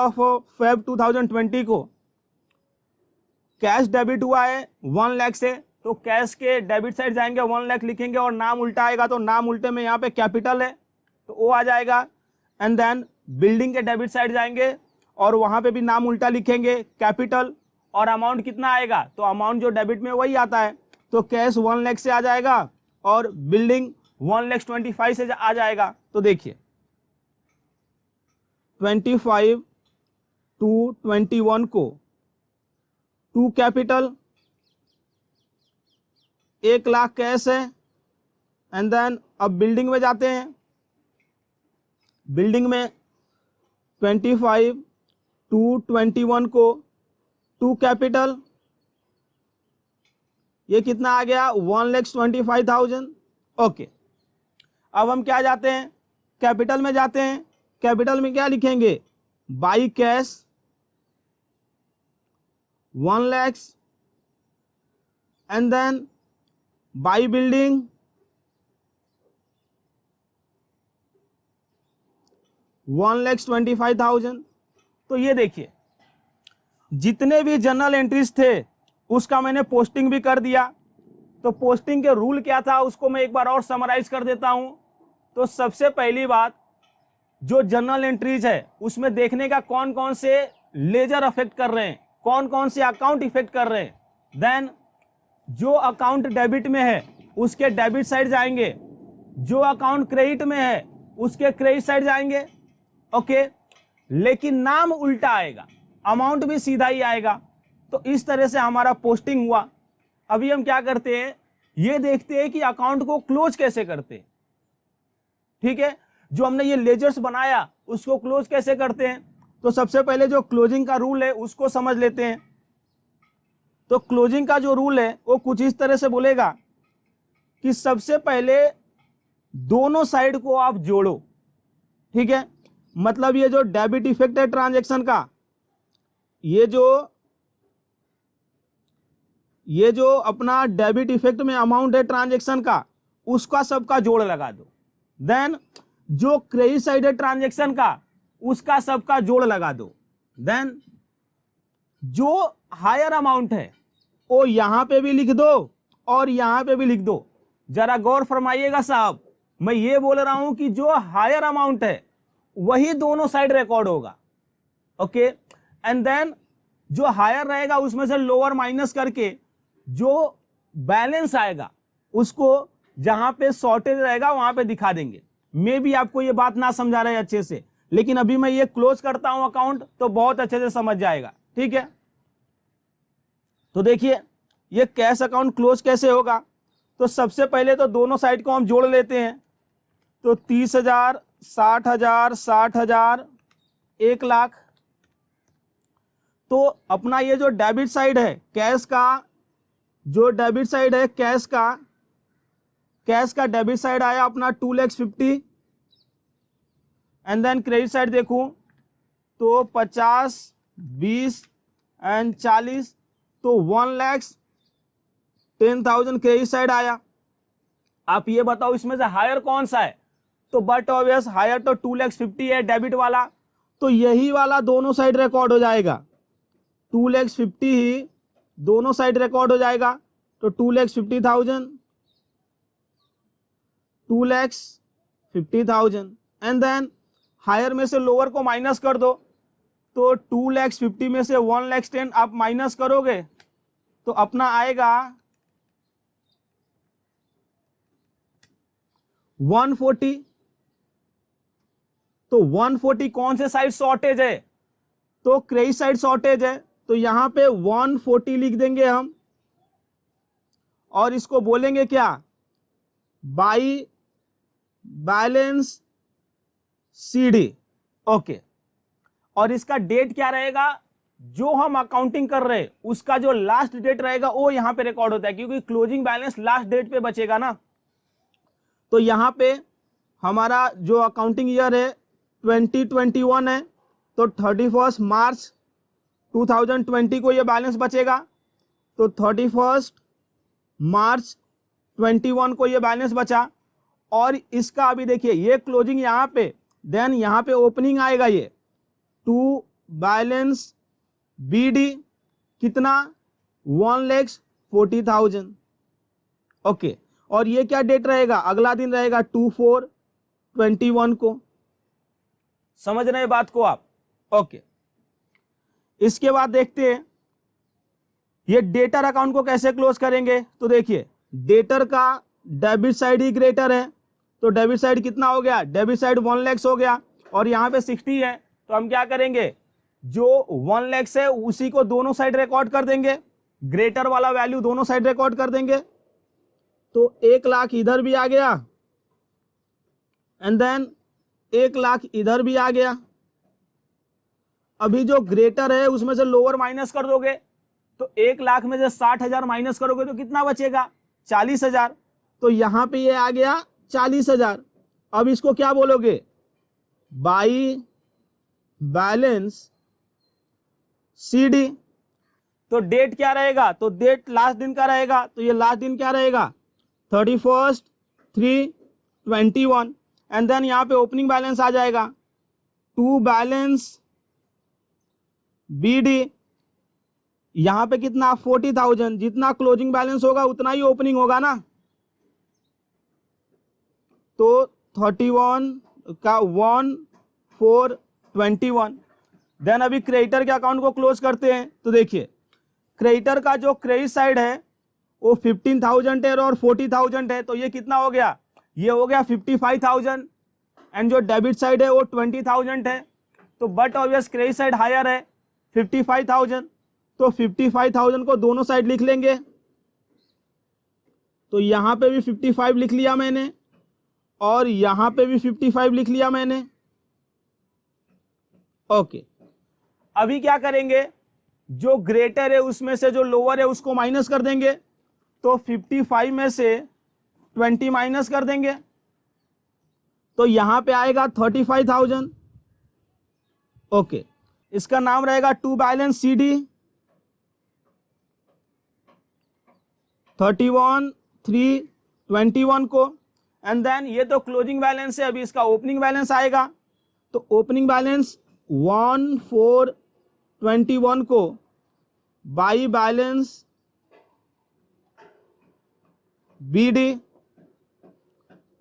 S1: Feb 2020 को कैश डेबिट हुआ है 1 लाख से, तो कैश के डेबिट साइड जाएंगे 1 लाख लिखेंगे और नाम उल्टा आएगा, तो नाम उल्टे में यहाँ पे कैपिटल है तो वो आ जाएगा। एंड देन बिल्डिंग के डेबिट साइड जाएंगे और वहां पे भी नाम उल्टा लिखेंगे कैपिटल, और अमाउंट कितना आएगा, तो अमाउंट जो डेबिट में वही आता है, तो कैश 1 लाख से आ जाएगा और बिल्डिंग 1,25,000 से आ जाएगा। तो देखिए 25 to 21 को टू कैपिटल 1 लाख कैश है, एंड देन अब बिल्डिंग में जाते हैं, बिल्डिंग में 25 to 21 को टू कैपिटल, ये कितना आ गया 1,25,000, ओके। अब हम क्या जाते हैं, कैपिटल में जाते हैं, कैपिटल में क्या लिखेंगे, by cash 1 lakh, and then by building 1,25,000। तो ये देखिए जितने भी जर्नल एंट्रीज थे उसका मैंने पोस्टिंग भी कर दिया। तो पोस्टिंग के रूल क्या था उसको मैं एक बार और समराइज कर देता हूं। तो सबसे पहली बात, जो जर्नल एंट्रीज है उसमें देखने का कौन कौन से लेजर अफेक्ट कर रहे हैं, कौन कौन से अकाउंट इफेक्ट कर रहे हैं। देन जो अकाउंट डेबिट में है उसके डेबिट साइड जाएंगे, जो अकाउंट क्रेडिट में है उसके क्रेडिट साइड जाएंगे, ओके। लेकिन नाम उल्टा आएगा, अमाउंट भी सीधा ही आएगा। तो इस तरह से हमारा पोस्टिंग हुआ। अभी हम क्या करते हैं, ये देखते हैं कि अकाउंट को क्लोज कैसे करते हैं। ठीक है, जो हमने ये लेजर्स बनाया उसको क्लोज कैसे करते हैं। तो सबसे पहले जो क्लोजिंग का रूल है उसको समझ लेते हैं। तो क्लोजिंग का जो रूल है वो कुछ इस तरह से बोलेगा कि सबसे पहले दोनों साइड को आप जोड़ो। ठीक है, मतलब ये जो डेबिट इफेक्ट है ट्रांजैक्शन का, ये जो अपना डेबिट इफेक्ट में अमाउंट है ट्रांजैक्शन का, उसका सबका जोड़ लगा दो। देन जो क्रेडिट साइड है ट्रांजैक्शन का, उसका सबका जोड़ लगा दो। देन जो हायर अमाउंट है वो यहां पे भी लिख दो और यहां पे भी लिख दो। जरा गौर फरमाइएगा साहब, मैं ये बोल रहा हूं कि जो हायर अमाउंट है वही दोनों साइड रिकॉर्ड होगा, ओके। एंड देन जो हायर रहेगा उसमें से लोअर माइनस करके जो बैलेंस आएगा उसको जहां पे शॉर्टेज रहेगा वहां पे दिखा देंगे। मे भी आपको ये बात ना समझा रहे अच्छे से, लेकिन अभी मैं ये क्लोज करता हूं अकाउंट तो बहुत अच्छे से समझ जाएगा। ठीक है, तो देखिए ये कैश अकाउंट क्लोज कैसे होगा। तो सबसे पहले तो दोनों साइड को हम जोड़ लेते हैं। तो 30,000, 60,000, 60,000, 1,00,000। तो अपना ये जो डेबिट साइड है कैश का, जो डेबिट साइड है कैश का डेबिट साइड आया अपना 2,50,000। एंड देन क्रेडिट साइड देखूं तो 50, 20 एंड 40, तो 1,10,000 क्रेडिट साइड आया। आप ये बताओ इसमें से हायर कौन सा है? तो बट ऑब्वियस हायर तो 2,50,000 है डेबिट वाला, तो यही वाला दोनों साइड रिकॉर्ड हो जाएगा। 2,50,000 ही दोनों साइड रिकॉर्ड हो जाएगा। तो 2,50,000, 2,50,000 एंड देन हायर में से लोअर को माइनस कर दो। तो 2,50,000 में से 1,10,000 आप माइनस करोगे तो अपना आएगा 140। तो 140 कौन से साइड शॉर्टेज है? तो क्रेडिट साइड शॉर्टेज है, तो यहां पे 140 लिख देंगे हम और इसको बोलेंगे क्या? By balance CD. ओके, और इसका डेट क्या रहेगा? जो हम अकाउंटिंग कर रहे हैं उसका जो लास्ट डेट रहेगा वो यहां पे रिकॉर्ड होता है, क्योंकि क्लोजिंग बैलेंस लास्ट डेट पे बचेगा ना। तो यहां पे हमारा जो अकाउंटिंग ईयर है 2021 है, तो 31 मार्च 2020 को ये बैलेंस बचेगा। तो 31 मार्च 21 को ये बैलेंस बचा। और इसका अभी देखिए ये क्लोजिंग यहाँ पे, देन यहाँ पे ओपनिंग आएगा ये टू बैलेंस बीडी कितना? 1,40,000। ओके, और ये क्या डेट रहेगा? अगला दिन रहेगा 2/4/21 को। समझ रहे हैं बात को आप? ओके, इसके बाद देखते हैं ये डेटर अकाउंट को कैसे क्लोज करेंगे। तो देखिए डेटर का डेबिट साइड ही ग्रेटर है, तो डेबिट साइड कितना हो गया? डेबिट साइड 1 लाख हो गया और यहाँ पे 60 है, तो हम क्या करेंगे? जो 1 लाख है उसी को दोनों साइड रिकॉर्ड कर देंगे, ग्रेटर वाला वैल्यू दोनों साइड रिकॉर्ड कर देंगे। तो 1 लाख इधर भी आ गया एंड देन 1 लाख इधर भी आ गया। अभी जो ग्रेटर है उसमें से लोअर माइनस कर दोगे, तो 1 लाख में से 60,000 माइनस करोगे तो कितना बचेगा? 40,000। तो यहां पे ये आ गया 40,000। अब इसको क्या बोलोगे? By balance CD. तो डेट क्या रहेगा? तो डेट लास्ट दिन का रहेगा, तो ये लास्ट दिन क्या रहेगा? 31/3/21 एंड देन यहाँ पे ओपनिंग बैलेंस आ जाएगा टू बैलेंस बीडी। यहां पे कितना? 40,000। जितना क्लोजिंग बैलेंस होगा उतना ही ओपनिंग होगा ना। तो 31 का 1/4/21। देन अभी क्रेडिटर के अकाउंट को क्लोज करते हैं। तो देखिए क्रेडिटर का जो क्रेडिट साइड है वो 15,000 है और 40,000 है, तो ये कितना हो गया? ये हो गया 55,000 एंड जो डेबिट साइड है वो 20,000 है। तो but obvious credit side higher है 55,000, तो 55,000 को दोनों साइड लिख लेंगे। तो यहां पे भी 55 लिख लिया मैंने और यहां पे भी 55 लिख लिया मैंने। ओके, अभी क्या करेंगे? जो ग्रेटर है उसमें से जो लोअर है उसको माइनस कर देंगे। तो 55 में से 20 माइनस कर देंगे, तो यहां पे आएगा 35,000। ओके, इसका नाम रहेगा टू बैलेंस सीडी 31/3/21 को एंड देन ये तो क्लोजिंग बैलेंस है। अभी इसका ओपनिंग बैलेंस आएगा, तो ओपनिंग बैलेंस 1/4/21 को बाई बैलेंस बीडी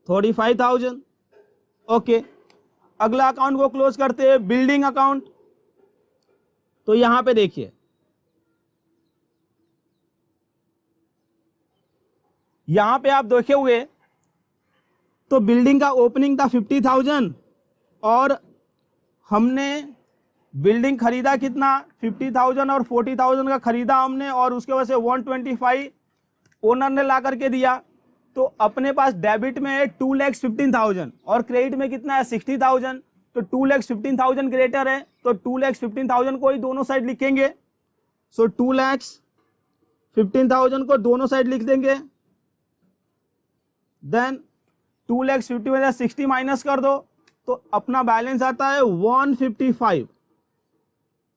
S1: 35,000। ओके, अगला अकाउंट को क्लोज करते हैं, बिल्डिंग अकाउंट। तो यहां पे देखिए यहां पे आप देखे हुए तो बिल्डिंग का ओपनिंग था 50,000 और हमने बिल्डिंग खरीदा कितना? 50,000 और 40,000 का खरीदा हमने और उसके वजह से 125 ओनर ने ला करके दिया। तो अपने पास डेबिट में है 2,15,000 और क्रेडिट में कितना है 60,000, तो 2,15,000 ग्रेटर है, तो 2,15,000 को ही दोनों साइड लिखेंगे। सो 2,15,000 को दोनों साइड लिख देंगे। देन 2,50,000 में से 60 माइनस कर दो तो अपना बैलेंस आता है 155।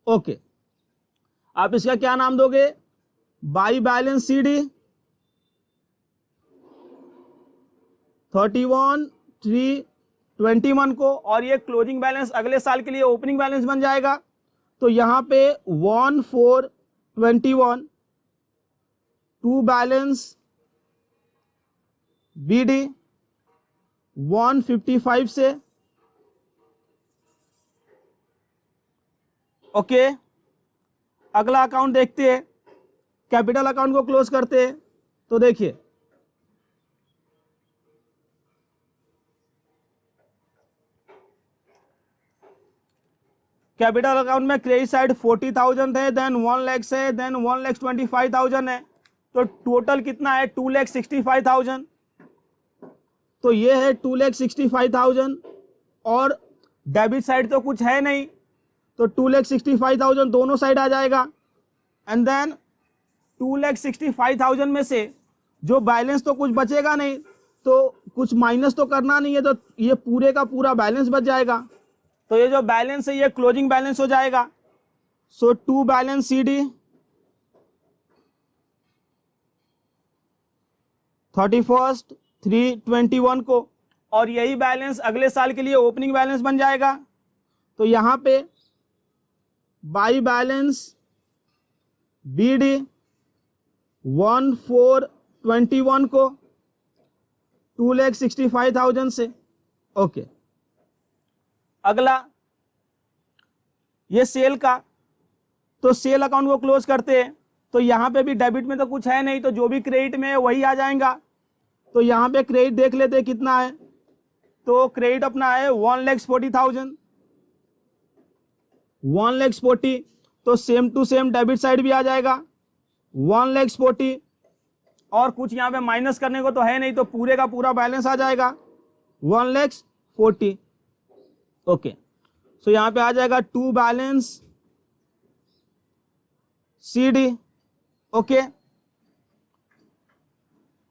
S1: ओके, आप इसका क्या नाम दोगे? बाई बैलेंस CD 31,321 को, और ये क्लोजिंग बैलेंस अगले साल के लिए ओपनिंग बैलेंस बन जाएगा। तो यहां पे 1,421 टू बैलेंस BD 155 से। ओके, अगला अकाउंट देखते हैं, कैपिटल अकाउंट को क्लोज करते हैं। तो देखिए कैपिटल अकाउंट में क्रेडिट साइड 40,000 है, देन 1 लाख है, देन 1,25,000 है, तो टोटल कितना है 2,65,000। तो ये है 2,65,000 और डेबिट साइड तो कुछ है नहीं, तो 2,65,000 दोनों साइड आ जाएगा। एंड देन 2,65,000 में से जो बैलेंस तो कुछ बचेगा नहीं, तो कुछ माइनस तो करना नहीं है, तो ये पूरे का पूरा बैलेंस बच जाएगा। तो ये जो बैलेंस है ये क्लोजिंग बैलेंस हो जाएगा। सो टू बैलेंस CD 31/3/21 को, और यही बैलेंस अगले साल के लिए ओपनिंग बैलेंस बन जाएगा। तो यहां पे बाई बैलेंस BD 1,421 को 2,65,000 से। ओके, अगला ये सेल का, तो सेल अकाउंट को क्लोज करते हैं। तो यहां पे भी डेबिट में तो कुछ है नहीं, तो जो भी क्रेडिट में है वही आ जाएगा। तो यहां पे क्रेडिट देख लेते हैं कितना है, तो क्रेडिट अपना है 1,40,000, 1,40,000, तो same to same debit side भी आ जाएगा 1,40,000, और कुछ यहां पे माइनस करने को तो है नहीं, तो पूरे का पूरा बैलेंस आ जाएगा 1,40,000। ओके, सो यहां पे आ जाएगा टू बैलेंस CD। ओके,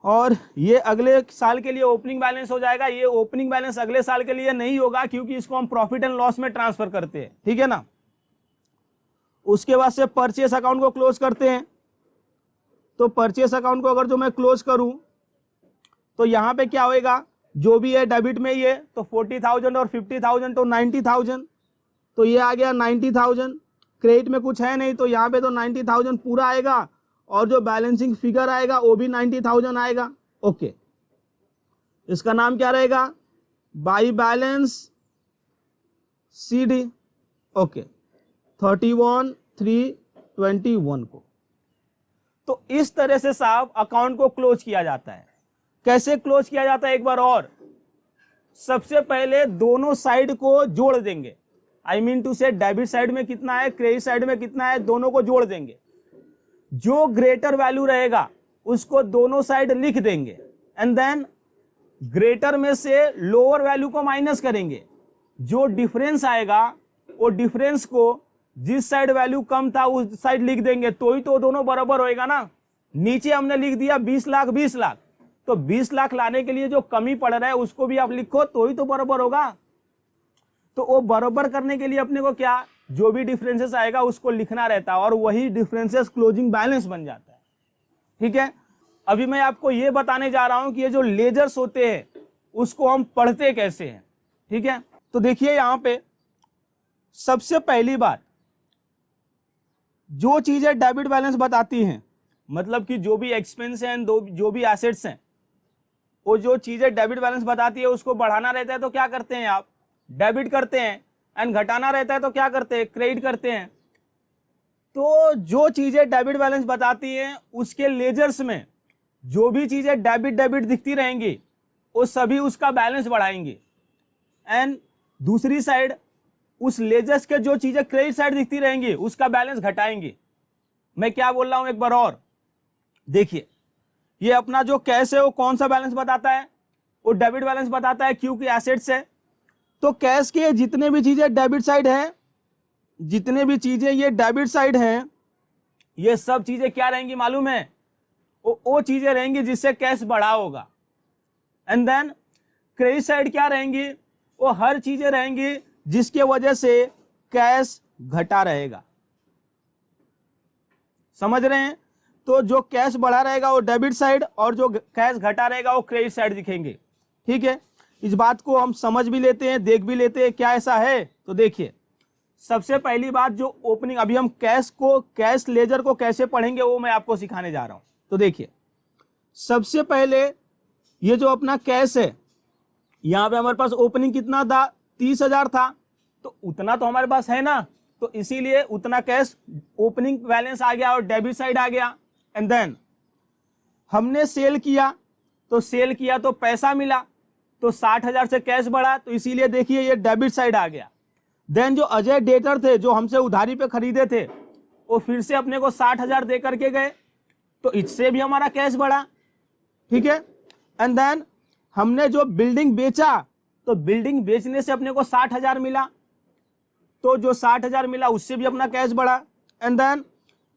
S1: और ये अगले साल के लिए ओपनिंग बैलेंस हो जाएगा। ये ओपनिंग बैलेंस अगले साल के लिए नहीं होगा क्योंकि इसको हम प्रॉफिट एंड लॉस में ट्रांसफर करते हैं, ठीक है ना। उसके बाद से परचेस अकाउंट को क्लोज करते हैं। तो परचेस अकाउंट को अगर जो मैं क्लोज करूं तो यहां पे क्या होएगा, जो भी है डेबिट में ये तो 40,000 और 50,000 तो 90,000, तो ये आ गया 90,000। क्रेडिट में कुछ है नहीं, तो यहाँ पे तो 90,000 पूरा आएगा, और जो बैलेंसिंग फिगर आएगा वो भी 90,000 आएगा। ओके, इसका नाम क्या रहेगा? By balance CD। ओके, 31/3/21 को। तो इस तरह से साहब अकाउंट को क्लोज किया जाता है। कैसे क्लोज किया जाता है एक बार और, सबसे पहले दोनों साइड को जोड़ देंगे। आई मीन टू से डेबिट साइड में कितना है, क्रेडिट साइड में कितना है, दोनों को जोड़ देंगे। जो ग्रेटर वैल्यू रहेगा उसको दोनों साइड लिख देंगे, एंड देन ग्रेटर में से लोअर वैल्यू को माइनस करेंगे। जो डिफरेंस आएगा वो डिफरेंस को जिस साइड वैल्यू कम था उस साइड लिख देंगे, तो ही तो दोनों बराबर होएगा ना। नीचे हमने लिख दिया 20 लाख 20 लाख, तो 20 लाख लाने के लिए जो कमी पड़ रहा है उसको भी आप लिखो, तो ही तो बराबर होगा। तो वो बराबर करने के लिए अपने को क्या, जो भी डिफरेंसेस आएगा उसको लिखना रहता है, और वही डिफरेंसेस क्लोजिंग बैलेंस बन जाता है, ठीक है। अभी मैं आपको ये बताने जा रहा हूं कि ये जो लेजर्स होते हैं उसको हम पढ़ते कैसे हैं, ठीक है। तो देखिए यहां पे सबसे पहली बात, जो चीजें डेबिट बैलेंस बताती हैं, मतलब कि जो भी एक्सपेंस हैं, जो भी एसेट्स हैं, वो जो चीजें डेबिट बैलेंस बताती है उसको बढ़ाना रहता है तो क्या करते हैं आप, डेबिट करते हैं, एंड घटाना रहता है तो क्या करते हैं, क्रेडिट करते हैं। तो जो चीजें डेबिट बैलेंस बताती हैं उसके लेजर्स में जो भी चीजें डेबिट डेबिट दिखती रहेंगी वो सभी उसका बैलेंस बढ़ाएंगे, एंड दूसरी साइड उस लेजर्स के जो चीजें क्रेडिट साइड दिखती रहेंगी उसका बैलेंस घटाएंगे। मैं क्या बोल रहा हूं एक बार और देखिए, ये अपना जो कैश है वो कौन सा बैलेंस बताता है, वो डेबिट बैलेंस बताता है क्योंकि एसेट्स है। तो कैश के जितने भी चीजें डेबिट साइड है, जितने भी चीजें ये डेबिट साइड है, ये सब चीजें क्या रहेंगी मालूम है, वो चीजें रहेंगी जिससे कैश बढ़ा होगा। एंड देन क्रेडिट साइड क्या रहेंगी, वो हर चीजें रहेंगी जिसके वजह से कैश घटा रहेगा। समझ रहे हैं? तो जो कैश बढ़ा रहेगा वो डेबिट साइड और जो कैश घटा रहेगा वो क्रेडिट साइड दिखेंगे। ठीक है, इस बात को हम समझ भी लेते हैं, देख भी लेते हैं क्या ऐसा है। तो देखिए, सबसे पहली बात जो ओपनिंग, अभी हम कैश लेजर को कैसे पढ़ेंगे वो मैं आपको सिखाने जा रहा हूं। तो देखिए, सबसे पहले ये जो अपना कैश है, यहां पे हमारे पास ओपनिंग कितना था, 30,000 था, तो उतना तो हमारे पास है ना, तो इसीलिए उतना कैश ओपनिंग बैलेंस आ गया और डेबिट साइड आ गया। एंड देन हमने सेल किया, तो सेल किया तो पैसा मिला, तो 60,000 से कैश बढ़ा, तो इसीलिए देखिए ये डेबिट साइड आ गया। देन जो अजय डेटर थे जो हमसे उधारी पे खरीदे थे, वो फिर से अपने को 60,000 दे करके गए, तो इससे भी हमारा कैश बढ़ा। ठीक है, एंड देन हमने जो बिल्डिंग बेचा, तो बिल्डिंग बेचने से अपने को 60,000 मिला, तो जो 60,000 मिला उससे भी अपना कैश बढ़ा। एंड देन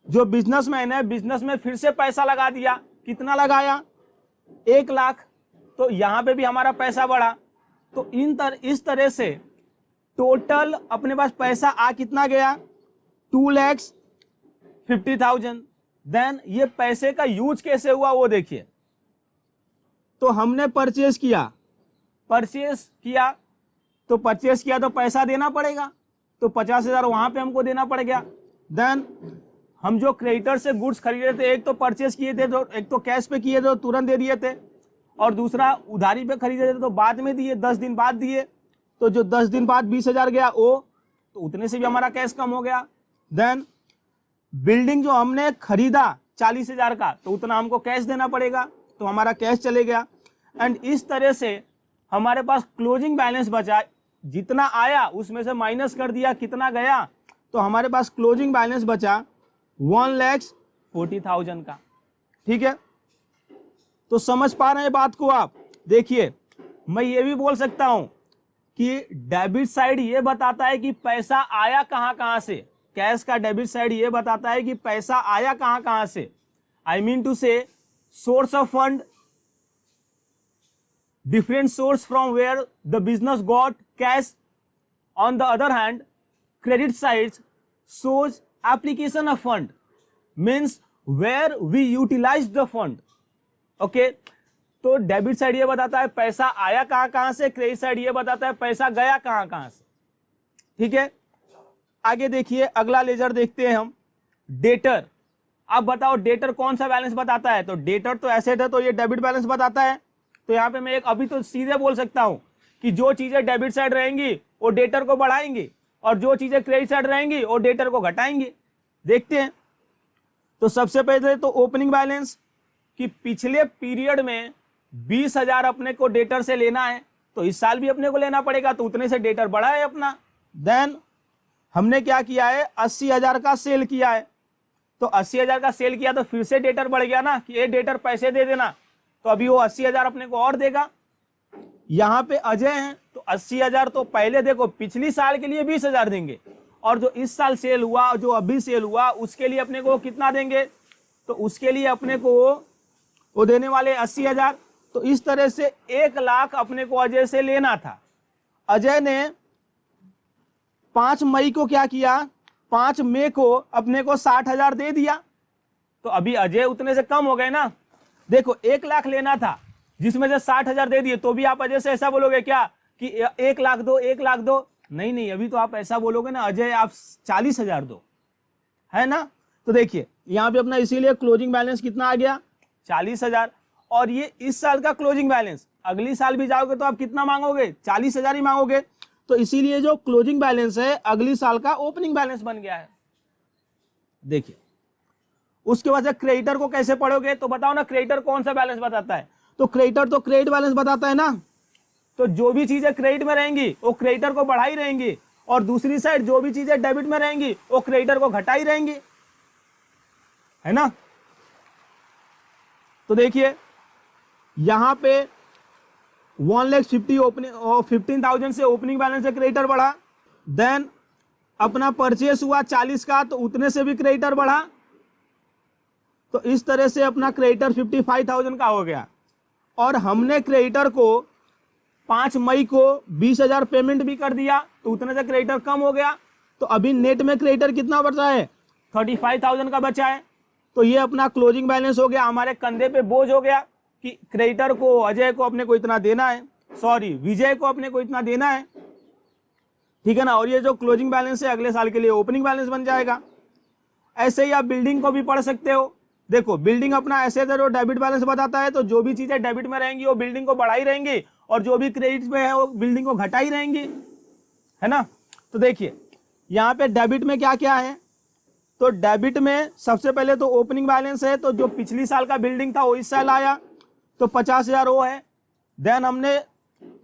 S1: जो बिजनेसमैन है, बिजनेस में फिर से पैसा लगा दिया, कितना लगाया, 1 लाख, तो यहां पे भी हमारा पैसा बढ़ा। तो इस तरह से टोटल अपने पास पैसा आ कितना गया, 2,50,000। देन ये पैसे का यूज कैसे हुआ वो देखिए, तो हमने परचेज किया तो पैसा देना पड़ेगा, तो 50,000 वहां पे हमको देना पड़ गया। देन हम जो क्रेडिटर से गुड्स खरीदे थे, एक तो परचेज किए थे, तो एक तो कैश पे किए थे तो तुरंत दे दिए थे, और दूसरा उधारी पे खरीदे थे तो बाद में दिए, 10 दिन बाद दिए, तो जो 10 दिन बाद 20,000 गया वो, तो उतने से भी हमारा कैश कम हो गया। देन बिल्डिंग जो हमने खरीदा 40,000 का, तो उतना हमको कैश देना पड़ेगा, तो हमारा कैश चले गया। एंड इस तरह से हमारे पास क्लोजिंग बैलेंस बचा, जितना आया उसमें से माइनस कर दिया, कितना गया, तो हमारे पास क्लोजिंग बैलेंस बचा 1,40,000 का। ठीक है, तो समझ पा रहे हैं बात को आप? देखिए, मैं ये भी बोल सकता हूं कि डेबिट साइड ये बताता है कि पैसा आया कहां से, कैश का डेबिट साइड ये बताता है कि पैसा आया कहां से। आई मीन टू से source of fund, different source from where the business got cash. On the other hand, credit side shows application of fund, means where we utilize the fund. Okay, तो डेबिट साइड ये बताता है पैसा आया कहां से, क्रेडिट साइड ये बताता है पैसा गया कहां से। ठीक है, आगे देखिए, अगला लेजर देखते हैं हम, डेटर। अब बताओ डेटर कौन सा बैलेंस बताता है, तो डेटर तो एसेट है, तो ये डेबिट बैलेंस बताता है। तो यहां पे मैं एक अभी तो सीधे बोल सकता हूं कि जो चीजें डेबिट साइड रहेंगी वो डेटर को बढ़ाएंगी, और जो चीजें क्रेडिट साइड रहेंगी वो डेटर को घटाएंगी। देखते हैं, तो सबसे पहले तो ओपनिंग बैलेंस, कि पिछले पीरियड में 20,000 अपने को डेटर से लेना है, तो इस साल भी अपने को लेना पड़ेगा, तो उतने से डेटर बढ़ा है अपना। देन हमने क्या किया है, 80,000 का सेल किया है, तो 80,000 का सेल किया तो फिर से डेटर बढ़ गया ना, कि ये डेटर पैसे दे देना, तो अभी वो 80,000 अपने को और देगा। यहां पे अजय हैं, तो 80,000 तो पहले देखो पिछली साल के लिए 20,000 देंगे, और जो इस साल सेल हुआ, जो अभी सेल हुआ, उसके लिए अपने को कितना देंगे, तो उसके लिए अपने को वो देने वाले 80,000। तो इस तरह से 1 लाख अपने को अजय से लेना था। अजय ने 5 मई को क्या किया, 5 मई को अपने को 60,000 दे दिया, तो अभी अजय उतने से कम हो गए ना। देखो 1 लाख लेना था, जिसमें से 60,000 दे दिए, तो भी आप अजय से ऐसा बोलोगे क्या कि 1 लाख दो, 1 लाख दो? नहीं, अभी तो आप ऐसा बोलोगे ना, अजय आप 40,000 दो, है ना। तो देखिए यहां पे अपना इसीलिए क्लोजिंग बैलेंस कितना आ गया, 40,000। और ये इस साल का क्लोजिंग बैलेंस, अगली साल भी जाओगे तो आप कितना मांगोगे, 40,000 ही मांगोगे, तो इसीलिए जो क्लोजिंग बैलेंस है अगली साल का ओपनिंग बैलेंस बन गया है। देखिए, उसके बाद से क्रेडिटर को कैसे पढ़ोगे, तो बताओ ना, क्रेडिटर कौन सा बैलेंस बताता है, तो क्रेडिटर तो क्रेडिट बैलेंस बताता है ना। तो जो भी चीजें क्रेडिट में रहेंगी वो क्रेडिटर को बढ़ाई रहेंगी, और दूसरी साइड जो भी चीजें डेबिट में रहेंगी वो क्रेडिटर को घटाई रहेंगी, है ना। तो देखिए यहाँ पे 1,50,15,000 से ओपनिंग बैलेंस से क्रेडिटर बढ़ा, देन अपना परचेस हुआ 40 का तो उतने से भी क्रेडिटर बढ़ा, तो इस तरह से अपना क्रेडिटर 55,000 का हो गया। और हमने क्रेडिटर को 5 मई को 20,000 पेमेंट भी कर दिया तो उतने से क्रेडिटर कम हो गया। तो अभी नेट में क्रेडिटर कितना बचा है, 35,000 का बचा है। तो ये अपना क्लोजिंग बैलेंस हो गया, हमारे कंधे पे बोझ हो गया कि क्रेडिटर को अजय को अपने को इतना देना है, सॉरी विजय को अपने को इतना देना है, ठीक है ना। और ये जो क्लोजिंग बैलेंस है अगले साल के लिए ओपनिंग बैलेंस बन जाएगा। ऐसे ही आप बिल्डिंग को भी पढ़ सकते हो। देखो बिल्डिंग अपना एसेट है जो डेबिट बैलेंस बताता है, तो जो भी चीजें डेबिट में रहेंगी वो बिल्डिंग को बढ़ाई रहेंगी और जो भी क्रेडिट में है वो बिल्डिंग को घटाई रहेंगी, है ना। तो देखिए यहाँ पे डेबिट में क्या क्या है, तो डेबिट में सबसे पहले तो ओपनिंग बैलेंस है, तो जो पिछली साल का बिल्डिंग था वो इस साल आया तो 50,000 वो है। देन हमने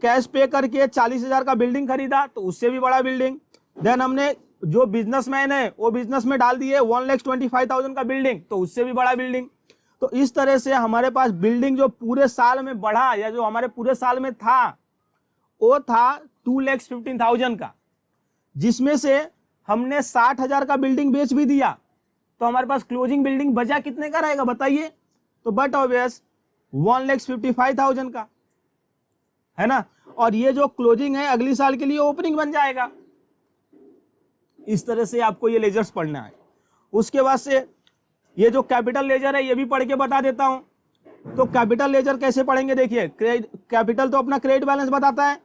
S1: कैश पे करके 40,000 का बिल्डिंग खरीदा तो उससे भी बड़ा बिल्डिंग। देन हमने जो बिजनेसमैन है वो बिजनेस में डाल दिए 1,25,000 का बिल्डिंग तो उससे भी बड़ा बिल्डिंग। तो इस तरह से हमारे पास बिल्डिंग जो पूरे साल में बढ़ा या जो हमारे पूरे साल में था वो था 2,15,000 का, जिसमें से हमने 60,000 का बिल्डिंग बेच भी दिया तो हमारे पास क्लोजिंग बिल्डिंग बचा कितने का रहेगा बताइए, तो बट ऑब्वियस 1,55,000 का, है ना। और ये जो क्लोजिंग है अगली साल के लिए ओपनिंग बन जाएगा। इस तरह से आपको ये लेजर्स पढ़ना है। उसके बाद से ये जो कैपिटल लेजर है ये भी पढ़ के बता देता हूं। तो कैपिटल लेजर कैसे पढ़ेंगे, देखिए कैपिटल तो अपना क्रेडिट बैलेंस बताता है,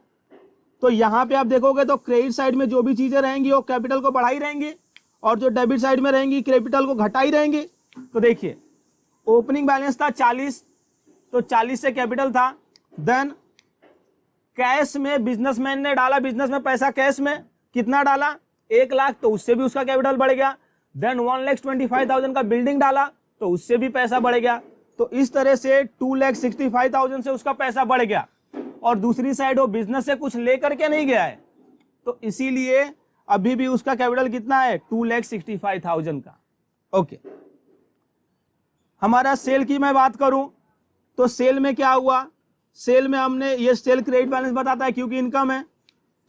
S1: तो यहाँ पे आप देखोगे तो क्रेडिट साइड में जो भी चीजें रहेंगी वो कैपिटल को बढ़ाई रहेंगी और जो डेबिट साइड में रहेंगी कैपिटल को घटाई रहेंगी। तो देखिए ओपनिंग बैलेंस था 40, तो 40 से कैपिटल था। देन कैश में बिजनेसमैन ने डाला, बिजनेस में पैसा कैश में कितना डाला 1 लाख, तो उससे भी उसका कैपिटल बढ़ गया। देन 1,25,000 का बिल्डिंग डाला तो उससे भी पैसा बढ़ गया। तो इस तरह से 2,65,000 से उसका पैसा बढ़ गया और दूसरी साइड वो बिजनेस से कुछ लेकर के नहीं गया है, तो इसीलिए अभी भी उसका कैपिटल कितना है 2,65,000 का। ओके, हमारा सेल की मैं बात करूं तो सेल में क्या हुआ, सेल में हमने ये सेल क्रेडिट बैलेंस बताता है क्योंकि इनकम है,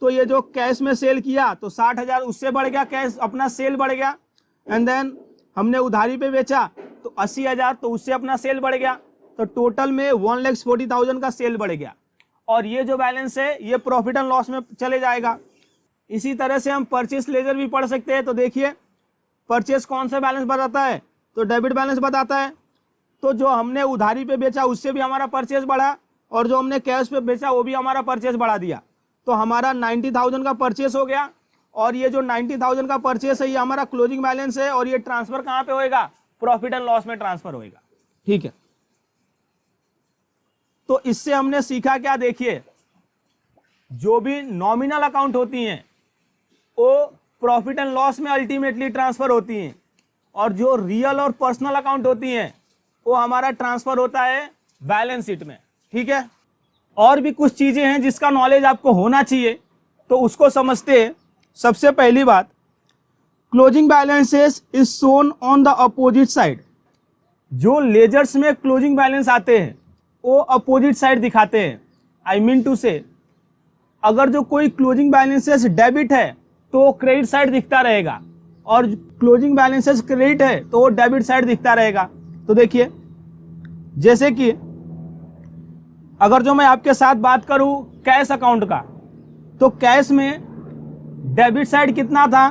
S1: तो ये जो कैश में सेल किया तो 60,000 उससे बढ़ गया, कैश अपना सेल बढ़ गया। एंड देन हमने उधारी पे बेचा तो 80,000 तो उससे अपना सेल बढ़ गया, तो टोटल में 1,40,000 का सेल बढ़ गया। और ये जो बैलेंस है ये प्रॉफिट एंड लॉस में चले जाएगा। इसी तरह से हम परचेस लेजर भी पढ़ सकते हैं। तो देखिए परचेस कौन सा बैलेंस बताता है, तो डेबिट बैलेंस बताता है। तो जो हमने उधारी पे बेचा उससे भी हमारा परचेस बढ़ा और जो हमने कैश पे बेचा वो भी हमारा परचेस बढ़ा दिया, तो हमारा 90,000 का परचेस हो गया। और ये जो 90,000 का परचेस है ये हमारा क्लोजिंग बैलेंस है और ये ट्रांसफर कहां पे होएगा, प्रॉफिट एंड लॉस में ट्रांसफर होएगा, ठीक है। तो इससे हमने सीखा क्या, देखिए जो भी नॉमिनल अकाउंट होती हैं वो प्रॉफिट एंड लॉस में अल्टीमेटली ट्रांसफर होती हैं और जो रियल और पर्सनल अकाउंट होती हैं वो हमारा ट्रांसफर होता है बैलेंस शीट में, ठीक है। और भी कुछ चीजें हैं जिसका नॉलेज आपको होना चाहिए तो उसको समझते हैं। सबसे पहली बात, closing balances is shown on the opposite side. जो लेजर्स में क्लोजिंग बैलेंस आते हैं वो अपोजिट साइड दिखाते हैं। आई मीन टू से अगर जो कोई क्लोजिंग बैलेंसेस डेबिट है तो क्रेडिट साइड दिखता रहेगा और क्लोजिंग बैलेंसेस क्रेडिट है तो वो डेबिट साइड दिखता रहेगा। तो देखिए जैसे कि अगर जो मैं आपके साथ बात करूं कैश अकाउंट का, तो कैश में डेबिट साइड कितना था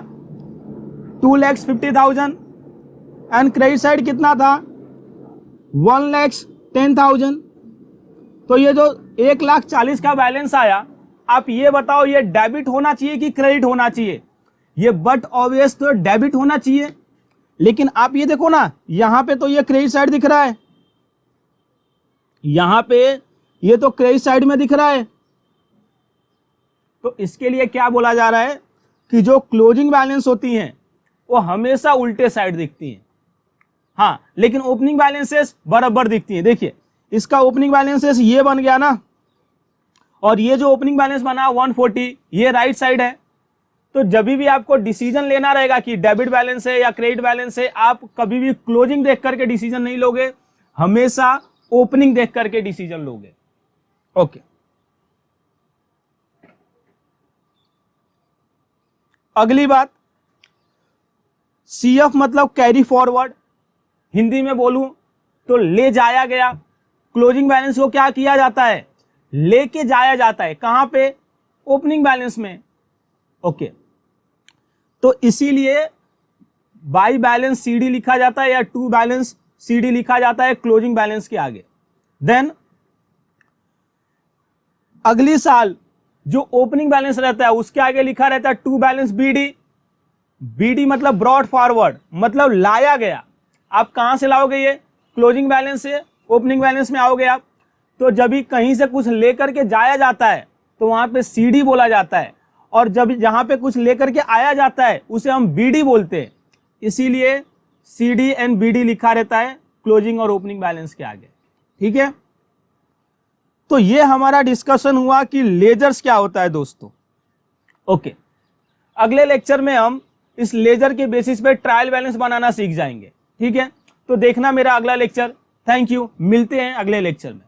S1: 2,50,000 एंड क्रेडिट साइड कितना था 1,10,000। तो ये जो 1,40,000 का बैलेंस आया, आप ये बताओ ये डेबिट होना चाहिए कि क्रेडिट होना चाहिए, ये बट ऑब्वियस तो डेबिट होना चाहिए। लेकिन आप ये देखो ना यहां पे तो ये क्रेडिट साइड दिख रहा है, यहां पे ये तो क्रेडिट साइड में दिख रहा है। तो इसके लिए क्या बोला जा रहा है कि जो क्लोजिंग बैलेंस होती हैं वो हमेशा उल्टे साइड दिखती हैं, हाँ, लेकिन ओपनिंग बैलेंसेस बराबर दिखती हैं। देखिए इसका ओपनिंग बैलेंसेस ये बन गया ना, और ये जो ओपनिंग बैलेंस बना 140 ये राइट साइड है। तो जब भी आपको डिसीजन लेना रहेगा कि डेबिट बैलेंस है या क्रेडिट बैलेंस है, आप कभी भी क्लोजिंग देख करके डिसीजन नहीं लोगे, हमेशा ओपनिंग देख करके डिसीजन लोगे। ओके, अगली बात, CF मतलब कैरी फॉरवर्ड, हिंदी में बोलूं तो ले जाया गया। क्लोजिंग बैलेंस को क्या किया जाता है, लेके जाया जाता है, कहां पे, ओपनिंग बैलेंस में। ओके, तो इसीलिए बाई बैलेंस CD लिखा जाता है या टू बैलेंस CD लिखा जाता है क्लोजिंग बैलेंस के आगे। देन अगली साल जो ओपनिंग बैलेंस रहता है उसके आगे लिखा रहता है टू बैलेंस BD। BD मतलब ब्रॉड फॉरवर्ड, मतलब लाया गया। आप कहां से लाओगे, ये क्लोजिंग बैलेंस से ओपनिंग बैलेंस में आओगे आप। तो जब भी कहीं से कुछ लेकर के जाया जाता है तो वहां पे CD बोला जाता है, और जब जहां पे कुछ लेकर के आया जाता है उसे हम BD बोलते हैं। इसीलिए CD एंड BD लिखा रहता है क्लोजिंग और ओपनिंग बैलेंस के आगे। ठीक है, तो ये हमारा डिस्कशन हुआ कि लेजर्स क्या होता है दोस्तों। ओके, अगले लेक्चर में हम इस लेजर के बेसिस पे ट्रायल बैलेंस बनाना सीख जाएंगे। ठीक है, तो देखना मेरा अगला लेक्चर। थैंक यू, मिलते हैं अगले लेक्चर में।